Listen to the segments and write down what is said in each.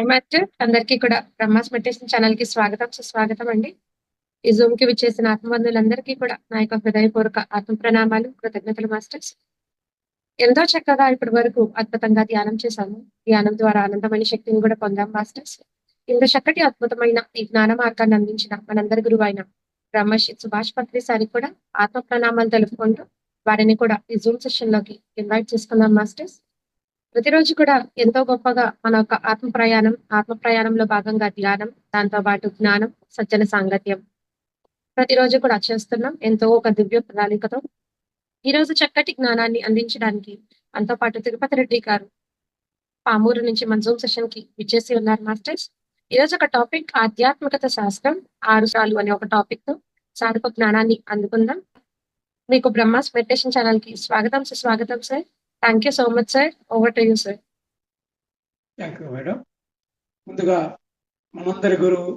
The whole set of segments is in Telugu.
Hi master. అందరికీ కూడా బ్రహ్మాస్ మెడిటేషన్ ఛానల్‌కి స్వాగతం, సుస్వాగతం అండి. ఈ జూమ్‌కి విచ్చేసిన ఆత్మబంధువులందరికీ కూడా నా యొక్క హృదయపూర్వక ఆత్మ ప్రణామాలు, కృతజ్ఞతలు మాస్టర్స్. ఎంతో చక్కగా ఇప్పటి వరకు అద్భుతంగా ధ్యానం చేశాము. ధ్యానం ద్వారా అనంతమైన శక్తిని కూడా పొందాం మాస్టర్స్. ఇంత చక్కటి అద్భుతమైన ఈ జ్ఞాన మార్గాన్ని అందించిన మనందరి గురువైన బ్రహ్మర్షి సుభాష్ పత్రి సారికి కూడా ఆత్మ ప్రణామాలు తెలుపుకుంటూ వారిని కూడా ఈ జూమ్ సెషన్‌లోకి ఇన్వైట్ చేసుకుందాం మాస్టర్స్. ప్రతిరోజు కూడా ఎంతో గొప్పగా మన యొక్క ఆత్మ ప్రయాణంలో భాగంగా ధ్యానం, దాంతో పాటు జ్ఞానం, సజ్జన సాంగత్యం ప్రతిరోజు కూడా చేస్తున్నాం. ఎంతో ఒక దివ్య ప్రణాళికతో ఈ రోజు చక్కటి జ్ఞానాన్ని అందించడానికి మనతో పాటు తిరుపతి రెడ్డి గారు పామూరు నుంచి మన జూమ్ సెషన్ కి విచ్చేసి ఉన్నారు మాస్టర్స్. ఈ రోజు ఒక టాపిక్ ఆధ్యాత్మికత శాస్త్రం 6 సార్లు అనే ఒక టాపిక్ తో సాధక జ్ఞానాన్ని అందుకుందాం. మీకు బ్రహ్మాస్ మెడిటేషన్ ఛానల్ కి స్వాగతం, సుస్వాగతం sir. Thank you so much sir. Over to you sir. Thank you madam. ముందుగా మనందరి గురువు,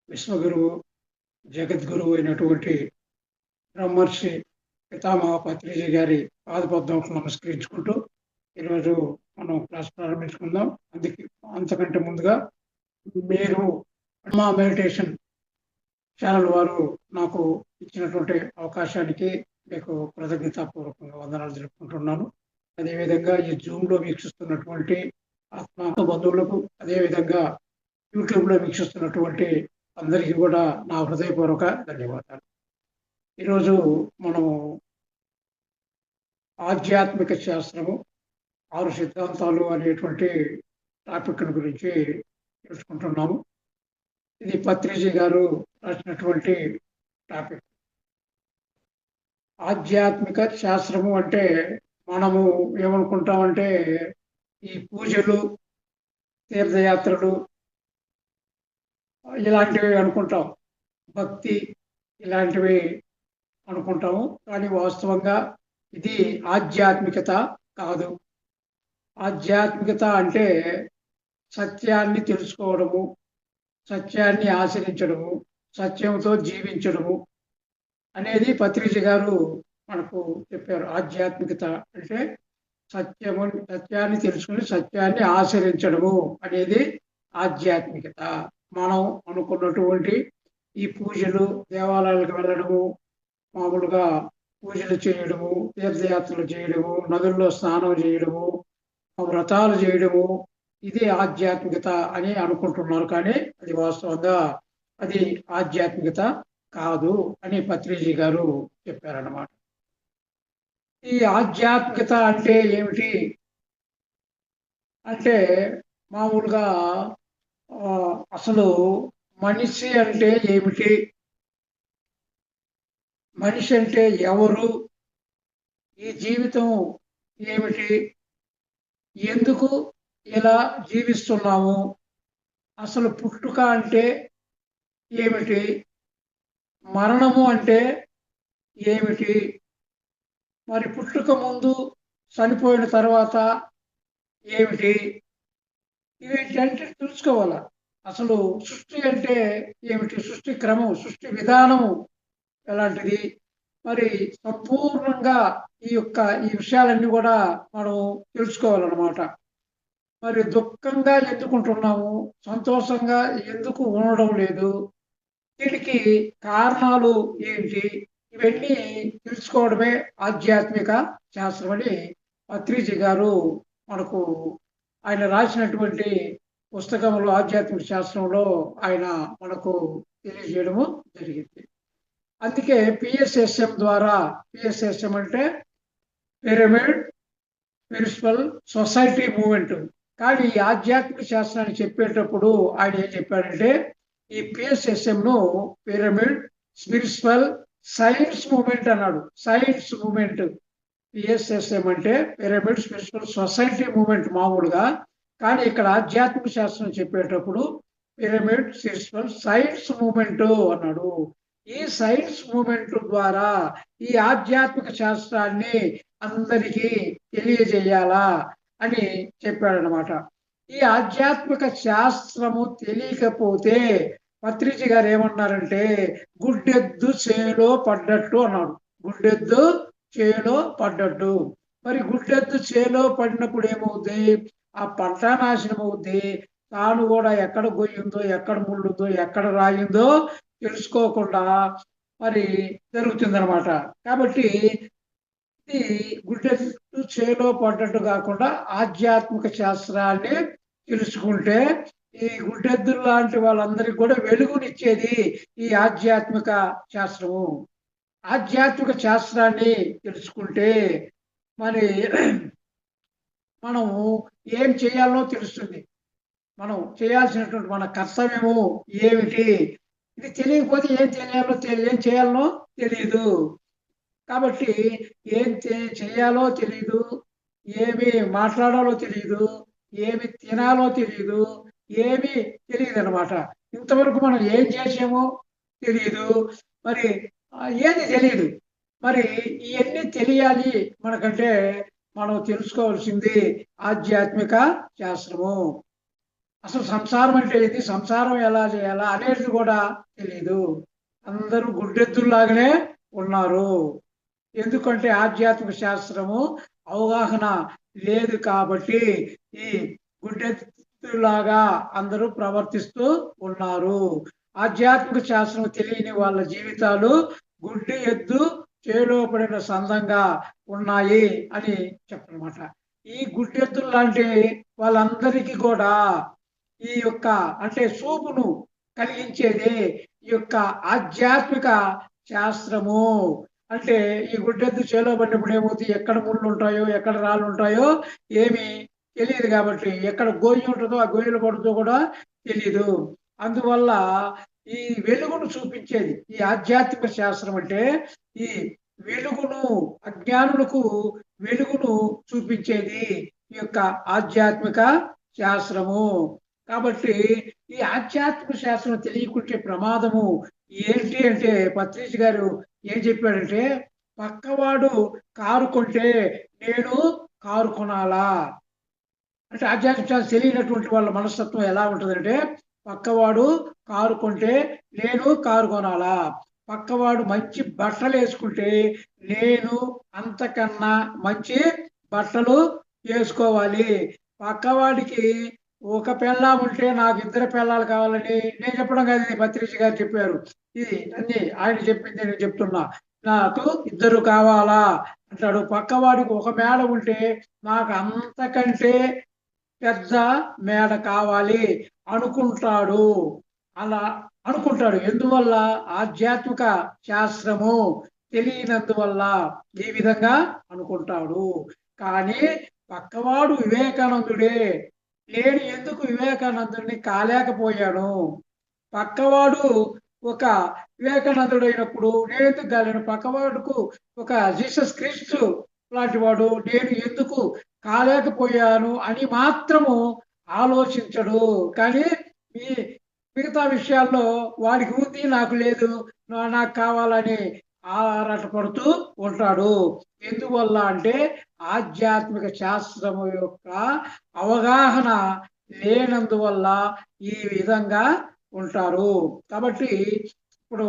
విశ్వగురువు, జగద్గురువు అయినటువంటి బ్రహ్మర్షి పితామహ పత్రిజీ గారి పాదపద్మకు నమస్కరించుకుంటూ ఈరోజు మనం క్లాస్ ప్రారంభించుకుందాం. అంతకంటే ముందుగా మీరు మా మెడిటేషన్ ఛానల్ వారు నాకు ఇచ్చినటువంటి అవకాశానికి మీకు కృతజ్ఞతాపూర్వకంగా వందనాలు తెలుపుకుంటున్నాను. అదేవిధంగా ఈ జూమ్లో వీక్షిస్తున్నటువంటి ఆత్మ బంధువులకు, అదేవిధంగా యూట్యూబ్లో వీక్షిస్తున్నటువంటి అందరికీ కూడా నా హృదయపూర్వక ధన్యవాదాలు. ఈరోజు మనము ఆధ్యాత్మిక శాస్త్రము 6 సిద్ధాంతాలు అనేటువంటి టాపిక్ గురించి తెలుసుకుంటున్నాము. ఇది పత్రిజీ గారు రాసినటువంటి టాపిక్. ఆధ్యాత్మిక శాస్త్రము అంటే మనము ఏమనుకుంటామంటే ఈ పూజలు, తీర్థయాత్రలు ఇలాంటివి అనుకుంటాం, భక్తి ఇలాంటివి అనుకుంటాము. కానీ వాస్తవంగా ఇది ఆధ్యాత్మికత కాదు. ఆధ్యాత్మికత అంటే సత్యాన్ని తెలుసుకోవడము, సత్యాన్ని ఆచరించడము, సత్యంతో జీవించడము అనేది పత్రిజీ గారు మనకు చెప్పారు. ఆధ్యాత్మికత అంటే సత్యాన్ని తెలుసుకుని సత్యాన్ని ఆచరించడము అనేది ఆధ్యాత్మికత. మనం అనుకున్నటువంటి ఈ పూజలు, దేవాలయాలకు వెళ్ళడము, మామూలుగా పూజలు చేయడము, తీర్థయాత్రలు చేయడము, నదుల్లో స్నానం చేయడము, వ్రతాలు చేయడము, ఇది ఆధ్యాత్మికత అని అనుకుంటున్నారు. కానీ అది వాస్తవంగా అది ఆధ్యాత్మికత కాదు అని పత్రిజీ గారు చెప్పారన్నమాట. ఈ ఆధ్యాత్మికత అంటే ఏమిటి అంటే మామూలుగా అసలు మనిషి అంటే ఏమిటి, మనిషి అంటే ఎవరు, ఈ జీవితం ఏమిటి, ఎందుకు ఇలా జీవిస్తున్నాము, అసలు పుట్టుక అంటే ఏమిటి, మరణము అంటే ఏమిటి, మరి పుట్టుక ముందు చనిపోయిన తర్వాత ఏమిటి, ఇవేంటంటే తెలుసుకోవాలా. అసలు సృష్టి అంటే ఏమిటి, సృష్టి క్రమం, సృష్టి విధానము ఎలాంటిది, మరి సంపూర్ణంగా ఈ విషయాలన్నీ కూడా మనం తెలుసుకోవాలన్నమాట. మరి దుఃఖంగా ఎందుకుంటున్నాము, సంతోషంగా ఎందుకు ఉండడం లేదు, దీనికి కారణాలు ఏంటి, ఇవన్నీ తెలుసుకోవడమే ఆధ్యాత్మిక శాస్త్రం అని పత్రిజీ గారు మనకు ఆయన రాసినటువంటి పుస్తకంలో ఆధ్యాత్మిక శాస్త్రంలో ఆయన మనకు తెలియజేయడము జరిగింది. అందుకే పిఎస్ఎస్ఎం ద్వారా, పిఎస్ఎస్ఎం అంటే పిరమిడ్ స్పిరిచువల్ సొసైటీ మూవ్మెంట్. కానీ ఈ ఆధ్యాత్మిక శాస్త్రాన్ని చెప్పేటప్పుడు ఆయన ఏం చెప్పాడంటే ఈ పిఎస్ఎస్ఎంను పిరమిడ్ స్పిరిచువల్ సైన్స్ మూవ్మెంట్ అన్నాడు. Science movement. పిఎస్ఎస్ఎం అంటే పిరమిడ్ స్పిరిచువల్ సొసైటీ మూవ్మెంట్ మామూలుగా, కానీ ఇక్కడ ఆధ్యాత్మిక శాస్త్రం చెప్పేటప్పుడు పిరమిడ్ స్పిరిచువల్ సైన్స్ మూవ్మెంట్ అన్నాడు. ఈ సైన్స్ మూవ్మెంట్ ద్వారా ఈ ఆధ్యాత్మిక శాస్త్రాన్ని అందరికీ తెలియజేయాలా అని చెప్పాడనమాట. ఈ ఆధ్యాత్మిక శాస్త్రము తెలియకపోతే పత్రిజీ గారు ఏమన్నారంటే గుడ్డెద్దు చేలో పడ్డట్టు అన్నాడు. గుడ్డెద్దు చేలో పడ్డట్టు. మరి గుడ్డెద్దు చేలో పడినప్పుడు ఏమవుద్ది, ఆ పంట నాశనం అవుద్ది, తాను కూడా ఎక్కడ గొయ్యిందో, ఎక్కడ ముళ్ళుందో, ఎక్కడ రాయిందో తెలుసుకోకుండా మరి జరుగుతుందన్నమాట. కాబట్టి ఇది గుడ్డెద్దు చేలో పడ్డట్టు కాకుండా ఆధ్యాత్మిక శాస్త్రాన్ని తెలుసుకుంటే ఈ గుడ్డెద్దులు లాంటి వాళ్ళందరికీ కూడా వెలుగునిచ్చేది ఈ ఆధ్యాత్మిక శాస్త్రము. ఆధ్యాత్మిక శాస్త్రాన్ని తెలుసుకుంటే మరి మనము ఏం చేయాలో తెలుస్తుంది. మనం చేయాల్సినటువంటి మన కర్తవ్యము ఏమిటి, ఇది తెలియకపోతే ఏం చేయాలనో తెలియదు. కాబట్టి ఏం చేయాలో తెలియదు, ఏమి మాట్లాడాలో తెలియదు, ఏమి తినాలో తెలియదు, ఏమి తెలియదు అనమాట. ఇంతవరకు మనం ఏం చేసామో తెలియదు, మరి ఏది తెలియదు. మరి ఇవన్నీ తెలియాలి మనకంటే మనం తెలుసుకోవాల్సింది ఆధ్యాత్మిక శాస్త్రము. అసలు సంసారం అంటే ఇది, సంసారం ఎలా చేయాలా అనేది కూడా తెలియదు. అందరూ గుడ్డెద్దుల్లాగానే ఉన్నారు. ఎందుకంటే ఆధ్యాత్మిక శాస్త్రము అవగాహన లేదు కాబట్టి ఈ గుడ్డెద్దులాగా అందరూ ప్రవర్తిస్తూ ఉన్నారు. ఆధ్యాత్మిక శాస్త్రం తెలియని వాళ్ళ జీవితాలు గుడ్డి ఎద్దు చేలో పడిన సందంగా ఉన్నాయి అని చెప్పనమాట. ఈ గుడ్డెద్దులు లాంటి వాళ్ళందరికీ కూడా ఈ యొక్క అంటే చూపును కలిగించేది ఈ యొక్క ఆధ్యాత్మిక శాస్త్రము. అంటే ఈ గుడ్డెద్దు చేలో పడినప్పుడు ఏమవుతుంది, ఎక్కడ ముళ్ళు ఉంటాయో, ఎక్కడ రాళ్ళు ఉంటాయో ఏమి తెలియదు. కాబట్టి ఎక్కడ గొయ్యి ఉంటుందో ఆ గొయ్యిలు పడుతుందో కూడా తెలియదు. అందువల్ల ఈ వెలుగును చూపించేది ఈ ఆధ్యాత్మిక శాస్త్రం. అంటే ఈ వెలుగును, అజ్ఞానులకు వెలుగును చూపించేది ఈ యొక్క ఆధ్యాత్మిక శాస్త్రము. కాబట్టి ఈ ఆధ్యాత్మిక శాస్త్రం తెలియకుంటే ప్రమాదము ఏంటి అంటే పత్రిజీ గారు ఏం చెప్పాడంటే, పక్కవాడు కారు కొంటే నేను కారు కొనాలా అంటే ఆధ్యాత్మిక శాస్త్రం తెలియనటువంటి వాళ్ళ మనస్తత్వం ఎలా ఉంటుందంటే, పక్కవాడు కారు కొంటే నేను కారు కొనాలా, పక్కవాడు మంచి బట్టలు వేసుకుంటే నేను అంతకన్నా మంచి బట్టలు వేసుకోవాలి, పక్కవాడికి ఒక పెళ్ళాం ఉంటే నాకు ఇద్దరు పెళ్ళాలు కావాలని నేను చెప్పడం కాదు, ఇది పత్రిజీ గారు చెప్పారు. ఇది అన్ని ఆయన చెప్పింది నేను చెప్తున్నా. నాకు ఇద్దరు కావాలా అంటాడు. పక్కవాడికి ఒక మేడ ఉంటే నాకు అంతకంటే పెద్ద మేడ కావాలి అనుకుంటాడు. అలా అనుకుంటాడు. ఎందువల్ల? ఆధ్యాత్మిక శాస్త్రము తెలియనందువల్ల ఈ విధంగా అనుకుంటాడు. కానీ పక్కవాడు వివేకానందుడే, నేను ఎందుకు వివేకానందుడిని కాలేకపోయాను, పక్కవాడు ఒక వివేకానందుడైనప్పుడు నేను ఎందుకు కాలేను, పక్కవాడుకు ఒక జీసస్ క్రీస్తు లాంటి వాడు నేను ఎందుకు కాలేకపోయాను అని మాత్రము ఆలోచించడు. కానీ మిగతా విషయాల్లో వాడికి ఉంది నాకు లేదు, నాకు కావాలని ఆరాటపడుతూ ఉంటాడు. ఎందువల్ల అంటే ఆధ్యాత్మిక శాస్త్రము యొక్క అవగాహన లేనందువల్ల ఈ విధంగా ఉంటారు. కాబట్టి ఇప్పుడు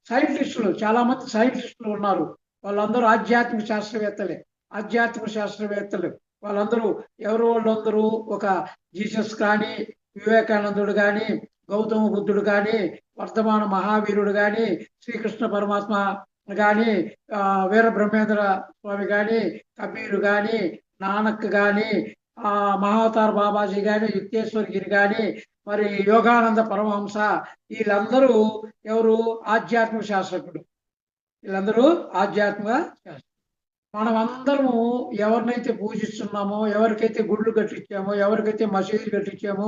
సైంటిస్టులు, చాలా మంది సైంటిస్టులు ఉన్నారు, వాళ్ళందరూ ఆధ్యాత్మిక శాస్త్రవేత్తలు. వాళ్ళందరూ వాళ్ళందరూ ఒక జీసస్ కానీ, వివేకానందుడు కానీ, గౌతమ బుద్ధుడు కానీ, వర్ధమాన మహావీరుడు కానీ, శ్రీకృష్ణ పరమాత్మ కానీ, వీర బ్రహ్మేంద్ర స్వామి కానీ, కబీరు కానీ, నానక్ కానీ, మహావతార్ బాబాజీ కానీ, యుక్తేశ్వరగిరి కానీ, మరి యోగానంద పరమహంస, వీళ్ళందరూ ఎవరు? ఆధ్యాత్మిక శాస్త్రజ్ఞుడు. వీళ్ళందరూ ఆధ్యాత్మిక శాస్త్రం. మనం అందరము ఎవరినైతే పూజిస్తున్నామో, ఎవరికైతే గుళ్ళు కట్టించామో, ఎవరికైతే మసీదులు కట్టించామో,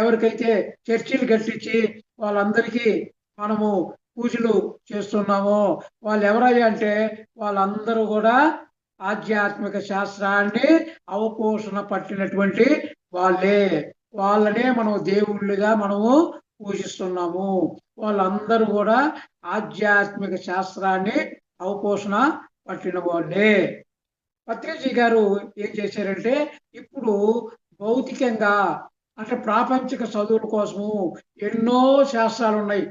ఎవరికైతే చర్చిలు కట్టించి వాళ్ళందరికీ మనము పూజలు చేస్తున్నామో వాళ్ళు ఎవరయ్యా అంటే వాళ్ళందరూ కూడా ఆధ్యాత్మిక శాస్త్రాన్ని అవపోషణ పట్టినటువంటి వాళ్ళనే మనం దేవుళ్ళుగా మనము పూజిస్తున్నాము. వాళ్ళందరూ కూడా ఆధ్యాత్మిక శాస్త్రాన్ని అవపోషణ పట్టిన వాళ్ళే. పత్రిజీ గారు ఏం చేశారంటే, ఇప్పుడు భౌతికంగా అంటే ప్రాపంచిక చదువుల కోసము ఎన్నో శాస్త్రాలు ఉన్నాయి.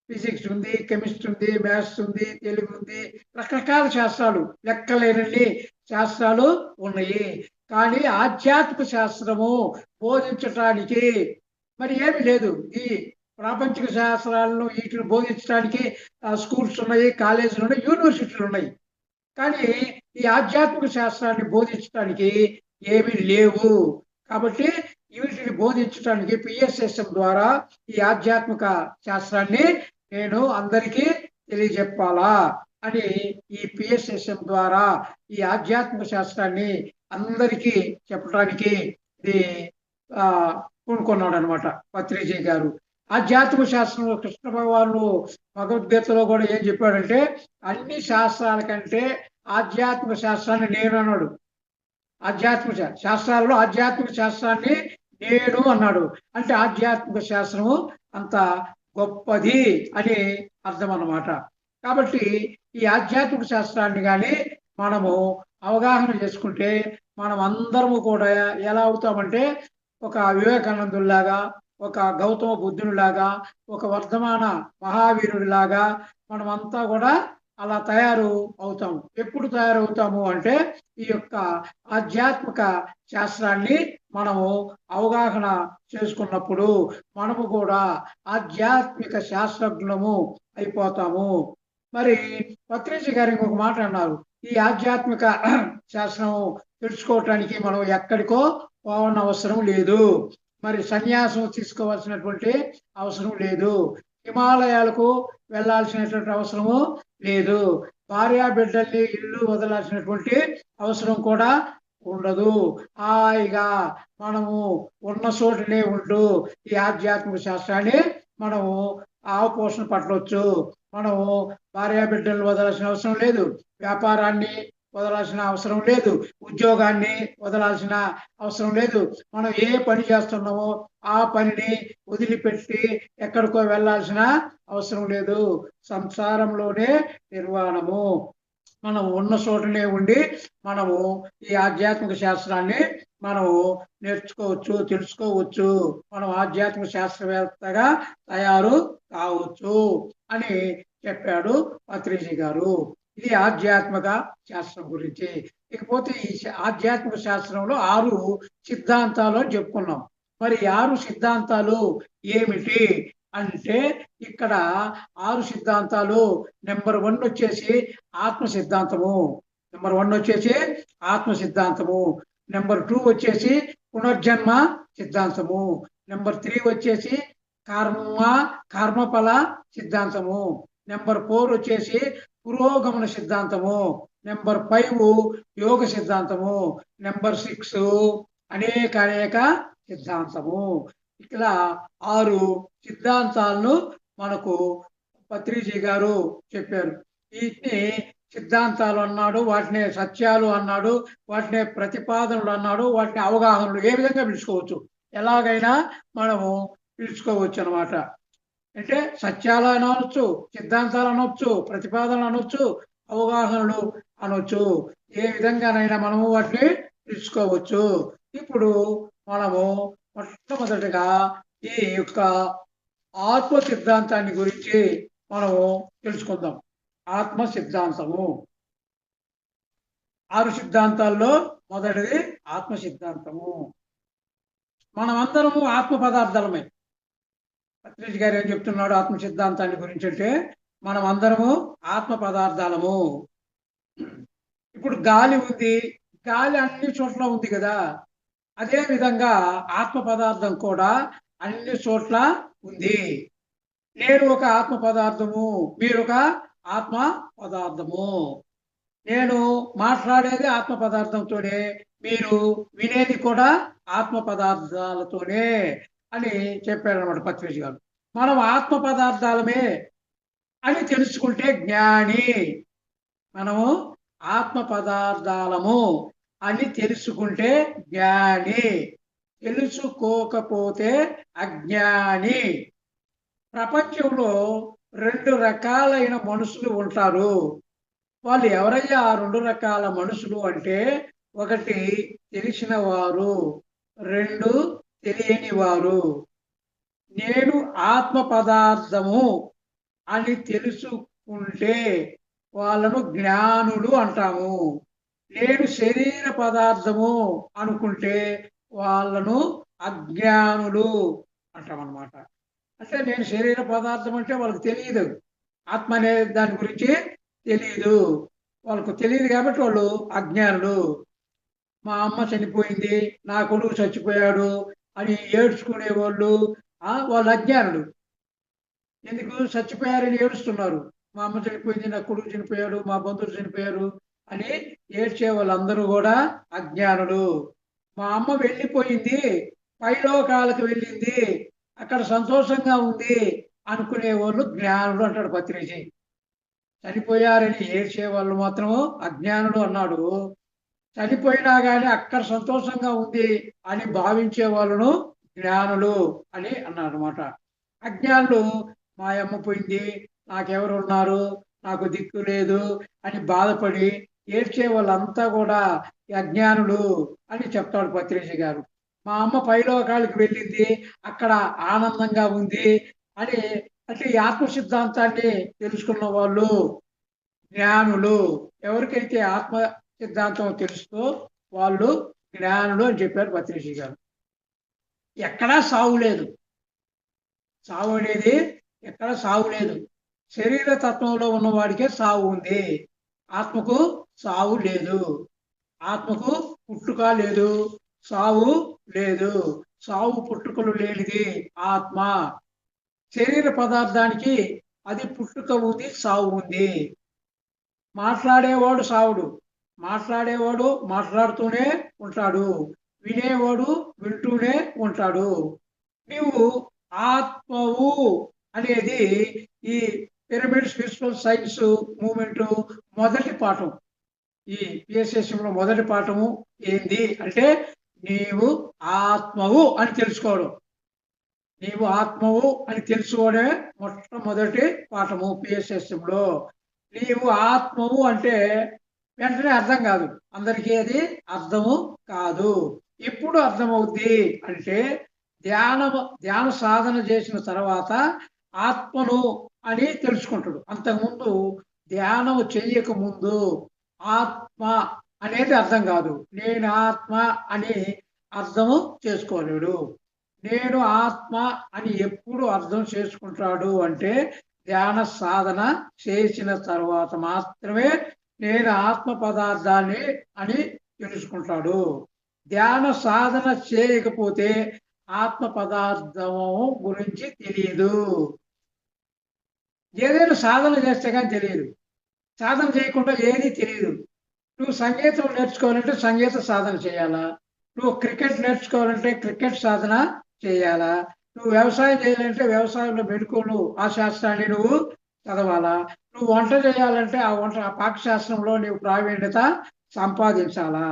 ఫిజిక్స్ ఉంది, కెమిస్ట్రీ ఉంది, మ్యాథ్స్ ఉంది, తెలుగు ఉంది, రకరకాల శాస్త్రాలు, లెక్కలేనన్ని శాస్త్రాలు ఉన్నాయి. కానీ ఆధ్యాత్మిక శాస్త్రము బోధించటానికి మరి ఏమి లేదు. ఈ ప్రాపంచిక శాస్త్రాలను వీటిని బోధించడానికి స్కూల్స్ ఉన్నాయి, కాలేజీలు ఉన్నాయి, యూనివర్సిటీలు ఉన్నాయి. కానీ ఈ ఆధ్యాత్మిక శాస్త్రాన్ని బోధించడానికి ఏమీ లేవు. కాబట్టి వీటిని బోధించడానికి పిఎస్ఎస్ఎం ద్వారా ఈ ఆధ్యాత్మిక శాస్త్రాన్ని నేను అందరికీ తెలియజెప్పాలా అని ఈ పిఎస్ఎస్ఎం ద్వారా ఈ ఆధ్యాత్మిక శాస్త్రాన్ని అందరికీ చెప్పడానికి ఇది పూనుకున్నాడు అనమాట పత్రిజీ గారు. ఆధ్యాత్మిక శాస్త్రంలో కృష్ణ భగవానుడు భగవద్గీతలో కూడా ఏం చెప్పాడంటే, అన్ని శాస్త్రాల కంటే ఆధ్యాత్మిక శాస్త్రాన్ని నేను అన్నాడు. ఆధ్యాత్మిక శాస్త్రాలలో ఆధ్యాత్మిక శాస్త్రాన్ని నేను అన్నాడు. అంటే ఆధ్యాత్మిక శాస్త్రము అంత గొప్పది అని అర్థం అన్నమాట. కాబట్టి ఈ ఆధ్యాత్మిక శాస్త్రాన్ని కానీ మనము అవగాహన చేసుకుంటే మనం అందరము కూడా ఎలా అవుతామంటే, ఒక వివేకానందులాగా, ఒక గౌతమ బుద్ధునిలాగా, ఒక వర్ధమాన మహావీరుడిలాగా మనమంతా కూడా అలా తయారు అవుతాము. ఎప్పుడు తయారవుతాము అంటే, ఈ యొక్క ఆధ్యాత్మిక శాస్త్రాన్ని మనము అవగాహన చేసుకున్నప్పుడు మనము కూడా ఆధ్యాత్మిక శాస్త్రజ్ఞులము అయిపోతాము. మరి పత్రిజీ గారు ఇంకొక మాట అన్నారు, ఈ ఆధ్యాత్మిక శాస్త్రం తెలుసుకోవటానికి మనం ఎక్కడికో పోవన్న అవసరం లేదు, మరి సన్యాసం తీసుకోవాల్సినటువంటి అవసరం లేదు, హిమాలయాలకు వెళ్ళాల్సినటువంటి అవసరము లేదు, భార్యా బిడ్డల్ని ఇల్లు వదలాల్సినటువంటి అవసరం కూడా ఉండదు. హాయిగా మనము ఉన్న చోటనే ఉంటూ ఈ ఆధ్యాత్మిక శాస్త్రాన్ని మనము ఆపోషణ పట్టవచ్చు. మనము భార్యా బిడ్డలను వదలాల్సిన అవసరం లేదు, వ్యాపారాన్ని వదలాల్సిన అవసరం లేదు, ఉద్యోగాన్ని వదలాల్సిన అవసరం లేదు. మనం ఏ పని చేస్తున్నామో ఆ పనిని వదిలిపెట్టి ఎక్కడికో వెళ్ళాల్సిన అవసరం లేదు. సంసారంలోనే నిర్వాణము. మనం ఉన్న చోటనే ఉండి మనము ఈ ఆధ్యాత్మిక శాస్త్రాన్ని మనము నేర్చుకోవచ్చు, తెలుసుకోవచ్చు. మనం ఆధ్యాత్మిక శాస్త్రవేత్తగా తయారు కావచ్చు అని చెప్పాడు పత్రిజీ గారు. ఇది ఆధ్యాత్మిక శాస్త్రం గురించి. ఇకపోతే ఈ ఆధ్యాత్మిక శాస్త్రంలో 6 సిద్ధాంతాలు అని చెప్పుకున్నాం. మరి 6 సిద్ధాంతాలు ఏమిటి అంటే, ఇక్కడ 6 సిద్ధాంతాలు నెంబర్ 1 వచ్చేసి ఆత్మ సిద్ధాంతము, నెంబర్ 1 వచ్చేసి ఆత్మ సిద్ధాంతము, నెంబర్ 2 వచ్చేసి పునర్జన్మ సిద్ధాంతము, నెంబర్ 3 వచ్చేసి కర్మఫల సిద్ధాంతము, నెంబర్ 4 వచ్చేసి పురోగమన సిద్ధాంతము, నెంబర్ 5 యోగ సిద్ధాంతము, నెంబర్ 6 అనేక సిద్ధాంతము. ఇలా 6 సిద్ధాంతాలను మనకు పత్రిజీ గారు చెప్పారు. వీటిని సిద్ధాంతాలు అన్నాడు, వాటిని సత్యాలు అన్నాడు, వాటిని ప్రతిపాదనలు అన్నాడు, వాటిని అవగాహనలు ఏ విధంగా పిలుచుకోవచ్చు, ఎలాగైనా మనము పిలుచుకోవచ్చు అన్నమాట. అంటే సత్యాలు అనవచ్చు, సిద్ధాంతాలు అనవచ్చు, ప్రతిపాదనలు అనవచ్చు, అవగాహనలు అనవచ్చు. ఏ విధంగానైనా మనము వాటిని పిలుచుకోవచ్చు. ఇప్పుడు మనము మొట్టమొదటిగా ఈ యొక్క ఆత్మ సిద్ధాంతాన్ని గురించి మనము తెలుసుకుందాం. ఆత్మ సిద్ధాంతము 6 సిద్ధాంతాల్లో మొదటిది ఆత్మ సిద్ధాంతము. మనమందరము ఆత్మ పదార్థాలమే. పత్రిజీ గారు ఏం చెప్తున్నాడు ఆత్మ సిద్ధాంతాన్ని గురించి అంటే, మనం అందరము ఆత్మ పదార్థాలము. ఇప్పుడు గాలి ఉంది, గాలి అన్ని చోట్ల ఉంది కదా, అదే విధంగా ఆత్మ పదార్థం కూడా అన్ని చోట్ల ఉంది. నేను ఒక ఆత్మ పదార్థము, మీరు ఒక ఆత్మ పదార్థము. నేను మాట్లాడేది ఆత్మ పదార్థంతోనే, మీరు వినేది కూడా ఆత్మ పదార్థాలతోనే అని చెప్పారు అన్నమాట పత్రిజీ గారు. మనం ఆత్మ పదార్థాలమే అని తెలుసుకుంటే జ్ఞాని. మనము ఆత్మ పదార్థాలము అని తెలుసుకుంటే జ్ఞాని, తెలుసుకోకపోతే అజ్ఞాని. ప్రపంచంలో 2 రకాలైన మనుషులు ఉంటారు. వాళ్ళు ఎవరయ్యా ఆ 2 రకాల మనుషులు అంటే, 1 తెలిసిన వారు, 2 తెలియని వారు. నేను ఆత్మ పదార్థము అని తెలుసుకుంటే వాళ్ళను జ్ఞానులు అంటాము. నేను శరీర పదార్థము అనుకుంటే వాళ్ళను అజ్ఞానులు అంటాం అన్నమాట. అంటే నేను శరీర పదార్థం అంటే వాళ్ళకి తెలియదు. ఆత్మ అనే దాని గురించి తెలియదు. వాళ్ళకు తెలియదు కాబట్టి వాళ్ళు అజ్ఞానులు. మా అమ్మ చనిపోయింది, నా కొడుకు చచ్చిపోయాడు అని ఏడ్చుకునేవాళ్ళు వాళ్ళు అజ్ఞానులు. ఎందుకు చచ్చిపోయారని ఏడుస్తున్నారు? మా అమ్మ చనిపోయింది, నా కొడుకు చనిపోయాడు, మా బంధువులు చనిపోయారు అని ఏడ్చే వాళ్ళందరూ కూడా అజ్ఞానులు. మా అమ్మ వెళ్ళిపోయింది, పైలోకాలకు వెళ్ళింది, అక్కడ సంతోషంగా ఉంది అనుకునే వాళ్ళు జ్ఞానులు అంటాడు పత్రిజీ. చనిపోయారని ఏడ్చే వాళ్ళు మాత్రము అజ్ఞానులు అన్నాడు. చనిపోయినా కానీ అక్కడ సంతోషంగా ఉంది అని భావించే వాళ్ళను జ్ఞానులు అని అన్నాడు అనమాట. అజ్ఞానులు మా అమ్మ పోయింది, నాకెవరు ఉన్నారు, నాకు దిక్కు లేదు అని బాధపడి ఏడ్చే వాళ్ళంతా కూడా అజ్ఞానులు అని చెప్తాడు పత్రిజీ గారు. మా అమ్మ పైలోకాలకు వెళ్ళింది, అక్కడ ఆనందంగా ఉంది అని అంటే ఈ ఆత్మ సిద్ధాంతాన్ని తెలుసుకున్న వాళ్ళు జ్ఞానులు. ఎవరికైతే ఆత్మ సిద్ధాంతం తెలుస్తూ వాళ్ళు జ్ఞానులు అని చెప్పారు పత్రిజీ గారు. ఎక్కడా సావు లేదు. సావు అనేది ఎక్కడ సావు లేదు. శరీర తత్వంలో ఉన్నవాడికే సావు ఉంది. ఆత్మకు సావు లేదు. ఆత్మకు పుట్టుక లేదు, సావు లేదు. సావు పుట్టుకలు లేనిది ఆత్మ. శరీర పదార్థానికి అది పుట్టుక ఉంది, సావు ఉంది. మాట్లాడేవాడు సావుడు. మాట్లాడేవాడు మాట్లాడుతూనే ఉంటాడు, వినేవాడు వింటూనే ఉంటాడు. నీవు ఆత్మవు అనేది ఈ పిరమిడ్ స్పిరిచువల్ సైన్స్ మూమెంట్ మొదటి పాఠం. ఈ పిఎస్ఎస్ఎంలో మొదటి పాఠము ఏంది అంటే నీవు ఆత్మవు అని తెలుసుకోవడం. నీవు ఆత్మవు అని తెలుసుకోవడమే మొట్టమొదటి పాఠము పిఎస్ఎస్ఎంలో. నీవు ఆత్మవు అంటే వెంటనే అర్థం కాదు, అందరికీ అది అర్థము కాదు. ఎప్పుడు అర్థమవుద్ది అంటే ధ్యాన సాధన చేసిన తర్వాత ఆత్మను అని తెలుసుకుంటాడు. అంతకుముందు ధ్యానం చెయ్యక ముందు ఆత్మ అనేది అర్థం కాదు. నేను ఆత్మ అని అర్థము చేసుకోలేడు. నేను ఆత్మ అని ఎప్పుడు అర్థం చేసుకుంటాడు అంటే ధ్యాన సాధన చేసిన తర్వాత మాత్రమే నేను ఆత్మ పదార్థాన్ని అని తెలుసుకుంటాడు. ధ్యాన సాధన చేయకపోతే ఆత్మ పదార్థము గురించి తెలియదు. ఏదైనా సాధన చేస్తే కానీ తెలియదు. సాధన చేయకుండా ఏది తెలియదు. నువ్వు సంగీతం నేర్చుకోవాలంటే సంగీత సాధన చేయాలా? నువ్వు క్రికెట్ నేర్చుకోవాలంటే క్రికెట్ సాధన చేయాలా? నువ్వు వ్యవసాయం చేయాలంటే వ్యవసాయంలో మెడుకోలు ఆ శాస్త్రాన్ని నువ్వు చదవాలా? నువ్వు వంట చేయాలంటే ఆ పాకశాస్త్రంలో నువ్వు ప్రావీణ్యత సంపాదించాలా?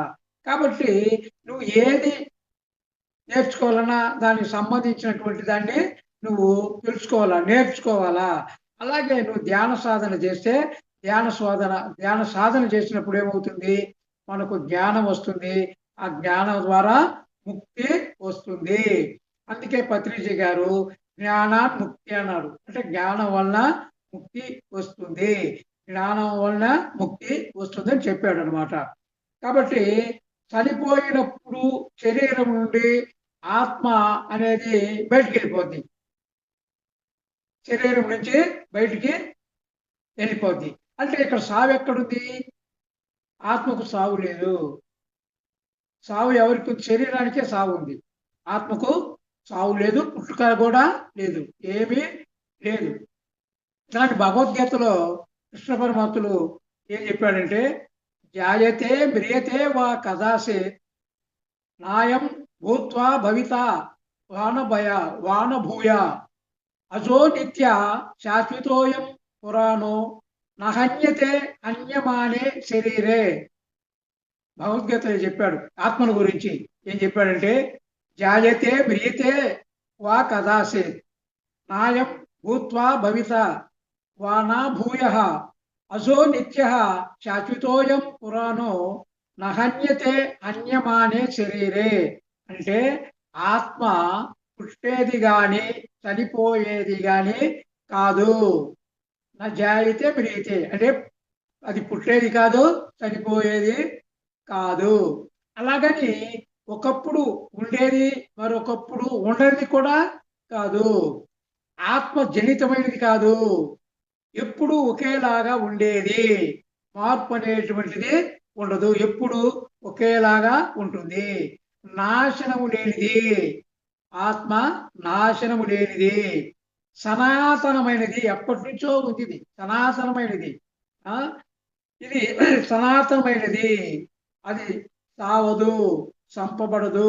కాబట్టి నువ్వు ఏది నేర్చుకోవాలన్నా దానికి సంబంధించినటువంటి దాన్ని నువ్వు తెలుసుకోవాలా, నేర్చుకోవాలా. అలాగే నువ్వు ధ్యాన సాధన చేస్తే ధ్యాన సాధన చేసినప్పుడు ఏమవుతుంది? మనకు జ్ఞానం వస్తుంది. ఆ జ్ఞానం ద్వారా ముక్తి వస్తుంది. అందుకే పత్రిజీ గారు జ్ఞానాన్ ముక్తి అన్నారు. అంటే జ్ఞానం వలన ముక్తి వస్తుంది, జ్ఞానం వలన ముక్తి వస్తుంది అని చెప్పాడు అనమాట. కాబట్టి చనిపోయినప్పుడు శరీరం నుండి ఆత్మ అనేది బయటికి వెళ్ళిపోద్ది. శరీరం నుంచి బయటికి వెళ్ళిపోద్ది. అంటే ఇక్కడ సావు ఎక్కడుంది? ఆత్మకు సావు లేదు. సావు ఎవరికి? శరీరానికే సావు ఉంది. ఆత్మకు సావు లేదు, పుట్టుక కూడా లేదు, ఏమీ లేదు. ఇలాంటి భగవద్గీతలో కృష్ణ పరమాత్ములు ఏం చెప్పాడంటే జాయతే మ్రియతే వా కదాసే నాయం భూత్వా భవిత వానభూయ అజో నిత్య శాశ్వతోయం పురాణో నహన్యతే అన్యమానే శరీరే. భగవద్గీతలో చెప్పాడు ఆత్మను గురించి. ఏం చెప్పాడంటే జాయతే మ్రియతే వా కదాసే నాయం భూత్వా భవిత వానభూయ అజో నిత్య శాశ్వతోయం పురాణో నహన్యతే అన్యమానే శరీరే. అంటే ఆత్మ పుట్టేది గాని చనిపోయేది గాని కాదు. నా జాయితే మ్రియతే అంటే అది పుట్టేది కాదు, చనిపోయేది కాదు. అలాగని ఒకప్పుడు ఉండేది మరొకప్పుడు ఉండేది కూడా కాదు, ఆత్మ జనితమైనది కాదు, ఎప్పుడు ఒకేలాగా ఉండేది, మార్పు అనేటువంటిది ఉండదు, ఎప్పుడు ఒకేలాగా ఉంటుంది, నాశనము లేనిది, ఆత్మ నాశనము లేనిది, సనాతనమైనది, ఎప్పటి నుంచో ఉంది, ఇది సనాతనమైనది. ఆ ఇది సనాతనమైనది, అది సావదు, సంపబడదు,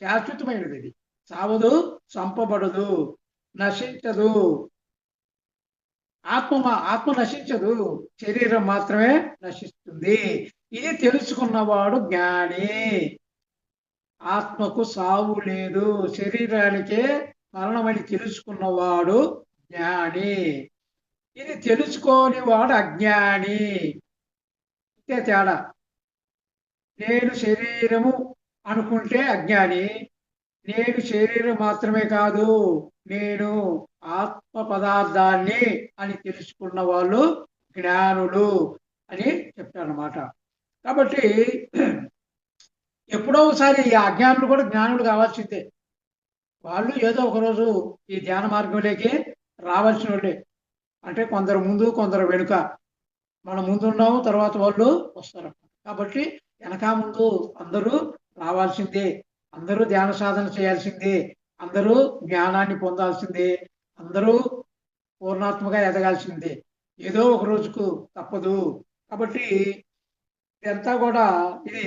శాశ్వతమైనది, ఇది సావదు, సంపబడదు, నశించదు. ఆత్మ నశించదు, శరీరం మాత్రమే నశిస్తుంది. ఇది తెలుసుకున్నవాడు జ్ఞాని. ఆత్మకు సావు లేదు, శరీరానికే మరణమని తెలుసుకున్నవాడు జ్ఞాని. ఇది తెలుసుకోని వాడు అజ్ఞాని. ఇంతే తేడా. నేను శరీరము అనుకుంటే అజ్ఞాని, నేను శరీరం మాత్రమే కాదు, నేను ఆత్మ పదార్థాన్ని అని తెలుసుకున్న వాళ్ళు జ్ఞానులు అని చెప్తారన్నమాట. కాబట్టి ఎప్పుడో ఒకసారి ఈ అజ్ఞానులు కూడా జ్ఞానులు కావాల్సిందే. వాళ్ళు ఏదో ఒకరోజు ఈ ధ్యాన మార్గంలోకి రావాల్సిన వాళ్ళే. అంటే కొందరు ముందు, కొందరు వెనుక. మనం ముందున్నాము, తర్వాత వాళ్ళు వస్తారు. కాబట్టి వెనక ముందు అందరూ రావాల్సిందే, అందరూ ధ్యాన సాధన చేయాల్సిందే, అందరూ జ్ఞానాన్ని పొందాల్సిందే, అందరూ పూర్ణాత్మగా ఎదగాల్సిందే. ఏదో ఒక రోజుకు తప్పదు. కాబట్టి ఇదంతా కూడా ఇది